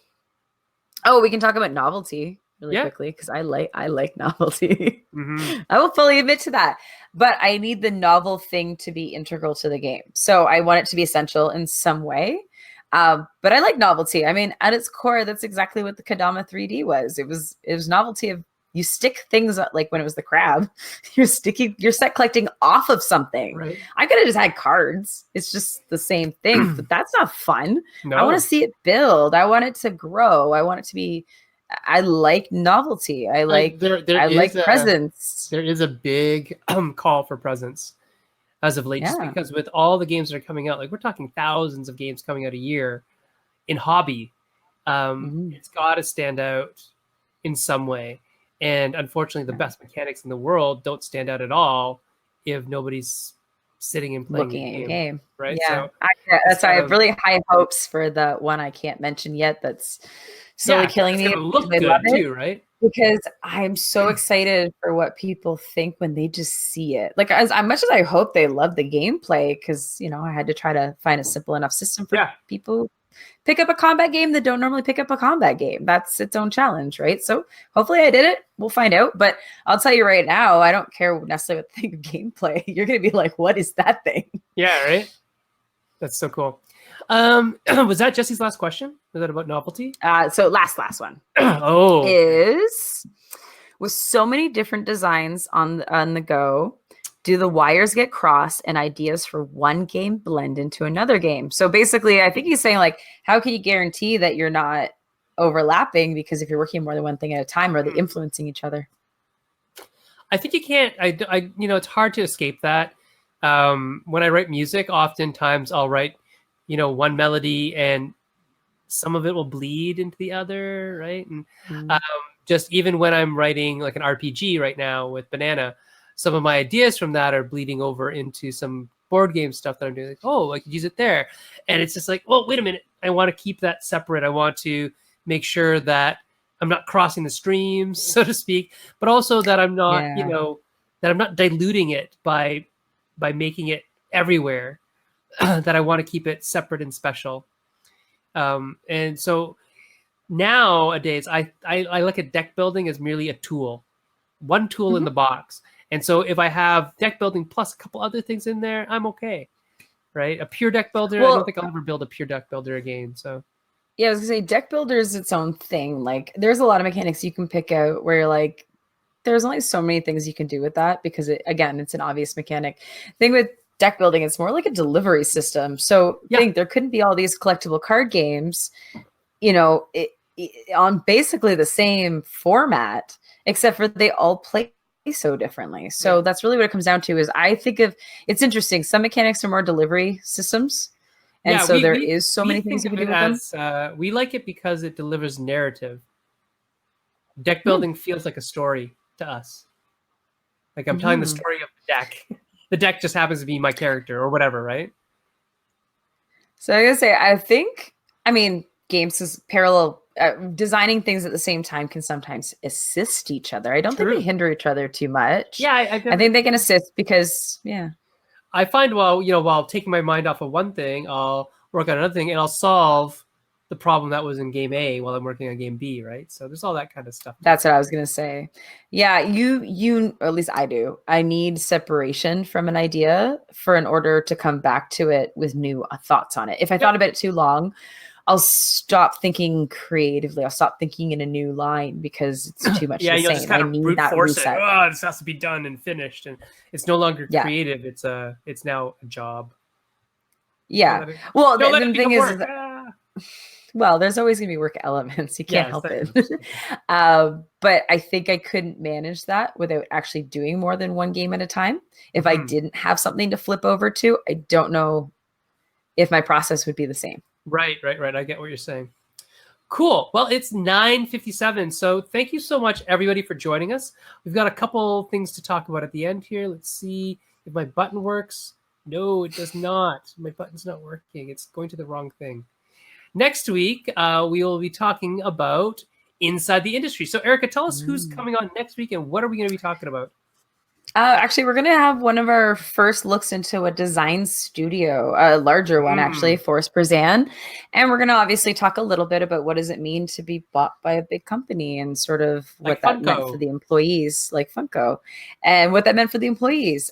we can talk about novelty really quickly because I like novelty. I will fully admit to that. But I need the novel thing to be integral to the game. So I want it to be essential in some way. But I like novelty. I mean, at its core, that's exactly what the Kodama 3D was. It was novelty of you stick things up, like when it was the crab, you're set collecting off of something. Right. I could have just had cards. It's just the same thing, but that's not fun. No. I want to see it build. I want it to grow. I want it to be, I like novelty. I like presence. There is a big call for presence as of late, just because with all the games that are coming out, like we're talking thousands of games coming out a year in hobby, it's got to stand out in some way. And unfortunately, the best mechanics in the world don't stand out at all if nobody's sitting and playing the game. Right? Yeah, so that's why I have really high hopes for the one I can't mention yet. That's slowly killing me. Look good too, right? Because I'm so excited for what people think when they just see it. Like as much as I hope they love the gameplay, because I had to try to find a simple enough system for people who pick up a combat game that don't normally pick up a combat game. That's its own challenge, right? So hopefully I did it. We'll find out. But I'll tell you right now, I don't care necessarily what they think of gameplay. You're going to be like, what is that thing? Yeah, right? That's so cool. Was that Jessey's last question? Was that about novelty? So last one. Is with so many different designs on the go, do the wires get crossed and ideas for one game blend into another game? So basically, I think he's saying like, how can you guarantee that you're not overlapping? Because if you're working more than one thing at a time, are they influencing each other? I think you can't. It's hard to escape that. When I write music, oftentimes I'll write, one melody and some of it will bleed into the other, right? And just even when I'm writing like an RPG right now with Banana, some of my ideas from that are bleeding over into some board game stuff that I'm doing. Like, oh, I could use it there. And it's just like, well, wait a minute. I want to keep that separate. I want to make sure that I'm not crossing the streams, so to speak, but also that I'm not, that I'm not diluting it by making it everywhere. That I want to keep it separate and special. And so nowadays, I look at deck building as merely a tool, one tool in the box. And so if I have deck building plus a couple other things in there, I'm okay, right? A pure deck builder, I don't think I'll ever build a pure deck builder again. So yeah, I was gonna say deck builder is its own thing. Like there's a lot of mechanics you can pick out where like there's only so many things you can do with that because it's an obvious mechanic. Thing with deck building, it's more like a delivery system. So I think there couldn't be all these collectible card games, on basically the same format, except for they all play so differently. So that's really what it comes down to. Is I think it's interesting. Some mechanics are more delivery systems, and there is so many things you can do with them. We like it because it delivers narrative. Deck building feels like a story to us. Like I'm telling the story of the deck. The deck just happens to be my character or whatever, right? So I'm gonna say, games is parallel. Designing things at the same time can sometimes assist each other. I don't think they hinder each other too much. Yeah, I think they can assist because, I find while taking my mind off of one thing, I'll work on another thing and I'll solve the problem that was in game A while I'm working on game B, right? So there's all that kind of stuff. That's what I was going to say. Yeah, you, or at least I do. I need separation from an idea in order to come back to it with new thoughts on it. If I thought about it too long, I'll stop thinking creatively. I'll stop thinking in a new line because it's too much. You'll just kind of brute force it. Oh, this has to be done and finished, and it's no longer creative. It's now a job. Yeah. Well, the thing is, well, there's always going to be work elements. You can't help it. But I think I couldn't manage that without actually doing more than one game at a time. If I didn't have something to flip over to, I don't know if my process would be the same. Right. I get what you're saying. Cool. Well, it's 9:57. So thank you so much, everybody, for joining us. We've got a couple things to talk about at the end here. Let's see if my button works. No, it does not. My button's not working. It's going to the wrong thing. Next week, we will be talking about inside the industry. So, Erica, tell us who's coming on next week and what are we going to be talking about? Actually, we're going to have one of our first looks into a design studio, a larger one, actually, Forest Prezan. And we're going to obviously talk a little bit about what does it mean to be bought by a big company and sort of what that meant for the employees, like Funko, and what that meant for the employees.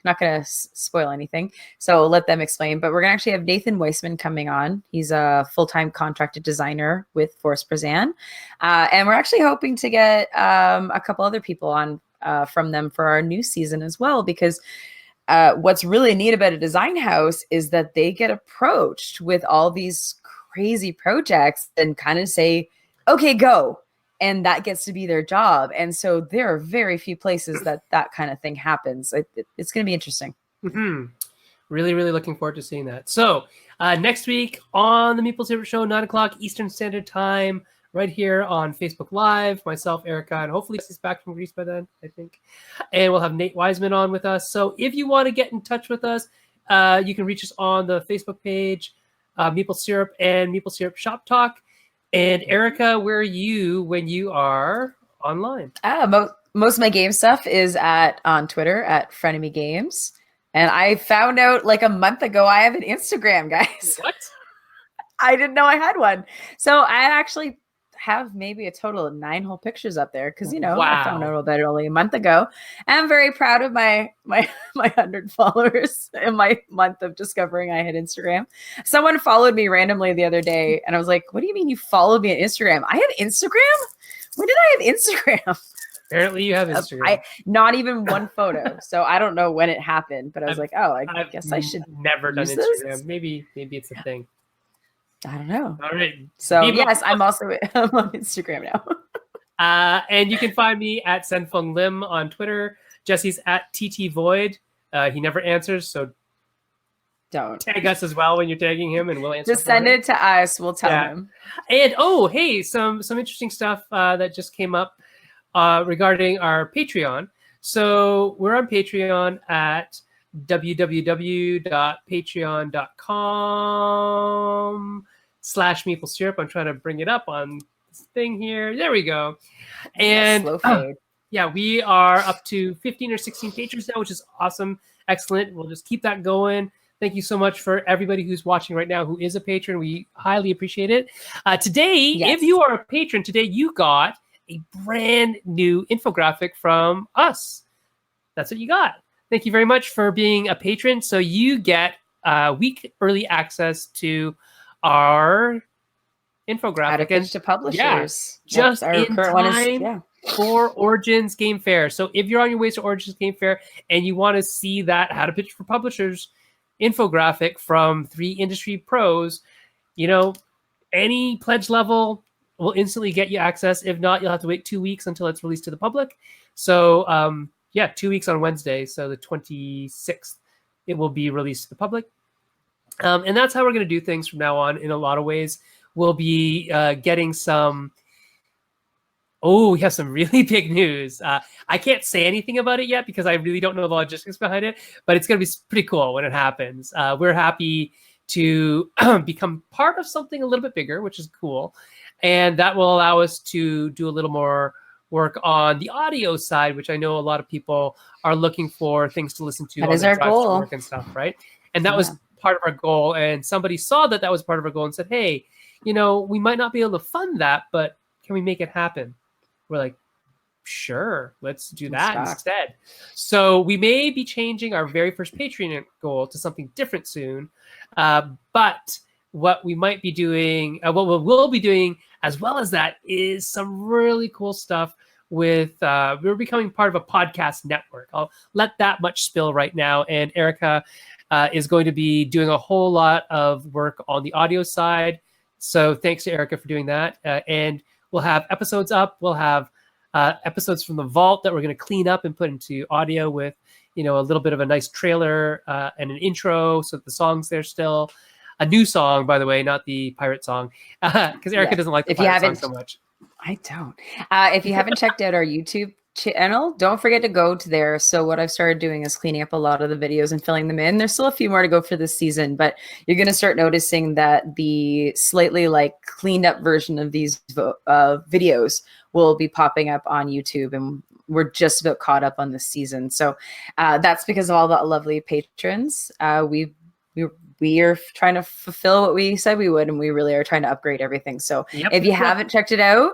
Not going to spoil anything, so let them explain. But we're going to actually have Nathan Weissman coming on. He's a full-time contracted designer with Forest Prezan. And we're actually hoping to get a couple other people on from them for our new season as well, because what's really neat about a design house is that they get approached with all these crazy projects and kind of say, okay, go. And that gets to be their job. And so there are very few places that kind of thing happens. It's going to be interesting. Really, really looking forward to seeing that. So next week on the Meeple Syrup Show, 9:00 Eastern Standard Time, right here on Facebook Live, myself, Erica, and hopefully she's back from Greece by then, I think. And we'll have Nate Wiseman on with us. So if you want to get in touch with us, you can reach us on the Facebook page, Meeple Syrup and Meeple Syrup Shop Talk. And Erica, where are you when you are online? Most of my game stuff is on Twitter at Frenemy Games. And I found out like a month ago I have an Instagram, guys. What? I didn't know I had one. So I actually have maybe a total of 9 whole pictures up there because, I found out about it only a month ago. And I'm very proud of my 100 followers in my month of discovering I had Instagram. Someone followed me randomly the other day and I was like, what do you mean you followed me on Instagram? I have Instagram? When did I have Instagram? Apparently you have Instagram. Not even one photo. So I don't know when it happened, but I was I guess I should never done Instagram. This? Maybe it's a thing. I don't know. All right. So yes, I'm on Instagram now. And you can find me at Senfeng Lim on Twitter. Jessey's at TT Void. He never answers, so Don't. Tag us as well when you're tagging him, and we'll answer. Just send it to us. We'll tell him. And hey, some interesting stuff that just came up regarding our Patreon. So we're on Patreon at www.patreon.com/Meeple Syrup. I'm trying to bring it up on this thing here. There we go. And slow fade. We are up to 15 or 16 patrons now, which is awesome. Excellent. We'll just keep that going. Thank you so much for everybody who's watching right now who is a patron. We highly appreciate it. Today, if you are a patron, today you got a brand new infographic from us. That's what you got. Thank you very much for being a patron. So you get week early access to our infographic. And to publishers. Just our current one is, for Origins Game Fair. So if you're on your way to Origins Game Fair and you want to see that How to Pitch for Publishers infographic from 3 industry pros, any pledge level will instantly get you access. If not, you'll have to wait 2 weeks until it's released to the public. So 2 weeks on Wednesday. So the 26th, it will be released to the public. And that's how we're going to do things from now on in a lot of ways. We'll be getting some... we have some really big news. I can't say anything about it yet because I really don't know the logistics behind it, but it's going to be pretty cool when it happens. We're happy to become part of something a little bit bigger, which is cool. And that will allow us to do a little more work on the audio side, which I know a lot of people are looking for things to listen to. That is our goal. Work and stuff, right? And that was part of our goal. And somebody saw that was part of our goal and said, hey, we might not be able to fund that, but can we make it happen? We're like, sure, let's do that instead. So we may be changing our very first Patreon goal to something different soon. But what we might be doing, what we'll be doing as well as that is some really cool stuff with, we're becoming part of a podcast network. I'll let that much spill right now. And Erica is going to be doing a whole lot of work on the audio side. So thanks to Erica for doing that. And we'll have episodes up. We'll have episodes from the vault that we're going to clean up and put into audio with, a little bit of a nice trailer and an intro. So the song's there still. A new song, by the way, not the pirate song, because Erica doesn't like the pirate song so much. I don't. If you haven't checked out our YouTube channel, don't forget to go to there. So what I've started doing is cleaning up a lot of the videos and filling them in. There's still a few more to go for this season, but you're going to start noticing that the slightly cleaned up version of these videos will be popping up on YouTube, and we're just about caught up on this season. So that's because of all the lovely patrons. We are trying to fulfill what we said we would, and we really are trying to upgrade everything. So if you haven't checked it out,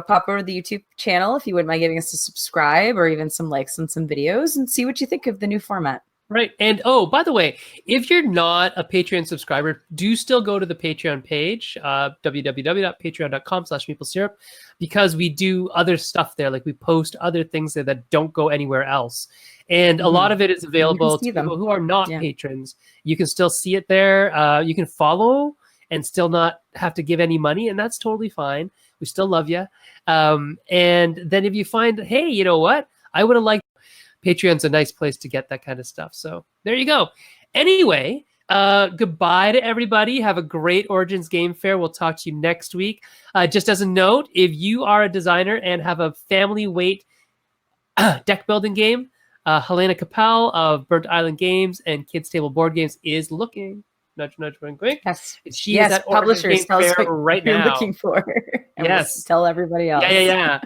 pop over to the YouTube channel if you wouldn't mind giving us a subscribe or even some likes on some videos and see what you think of the new format. Right. And by the way, if you're not a Patreon subscriber, do still go to the Patreon page, www.patreon.com/Meeple Syrup, because we do other stuff there. Like we post other things there that don't go anywhere else. And a lot of it is available to people who are not patrons. You can still see it there. You can follow and still not have to give any money, and that's totally fine. We still love you. And then if you find, hey, you know what? I would have liked Patreon's a nice place to get that kind of stuff. So there you go. Anyway, goodbye to everybody. Have a great Origins Game Fair. We'll talk to you next week. Just as a note, if you are a designer and have a family weight deck building game, Helena Capel of Burnt Island Games and Kids Table Board Games is looking. Nudge, nudge, wink, wink. Yes. She is at Publishers Game Fair right now. You're looking for. Yes. Tell everybody else. Yeah.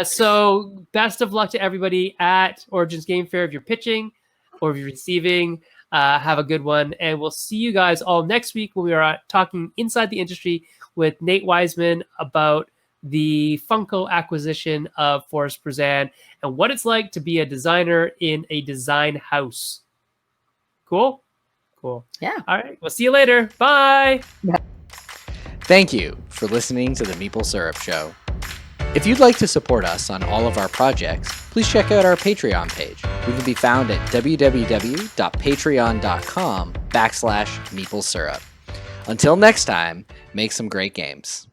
So best of luck to everybody at Origins Game Fair. If you're pitching or if you're receiving, have a good one. And we'll see you guys all next week when we are talking inside the industry with Nate Wiseman about the Funko acquisition of Forest Prezan and what it's like to be a designer in a design house. Cool? Cool. Yeah. All right. We'll see you later. Bye. Thank you for listening to the Meeple Syrup Show. If you'd like to support us on all of our projects, please check out our Patreon page. We can be found at www.patreon.com/Meeple Syrup. Until next time, make some great games.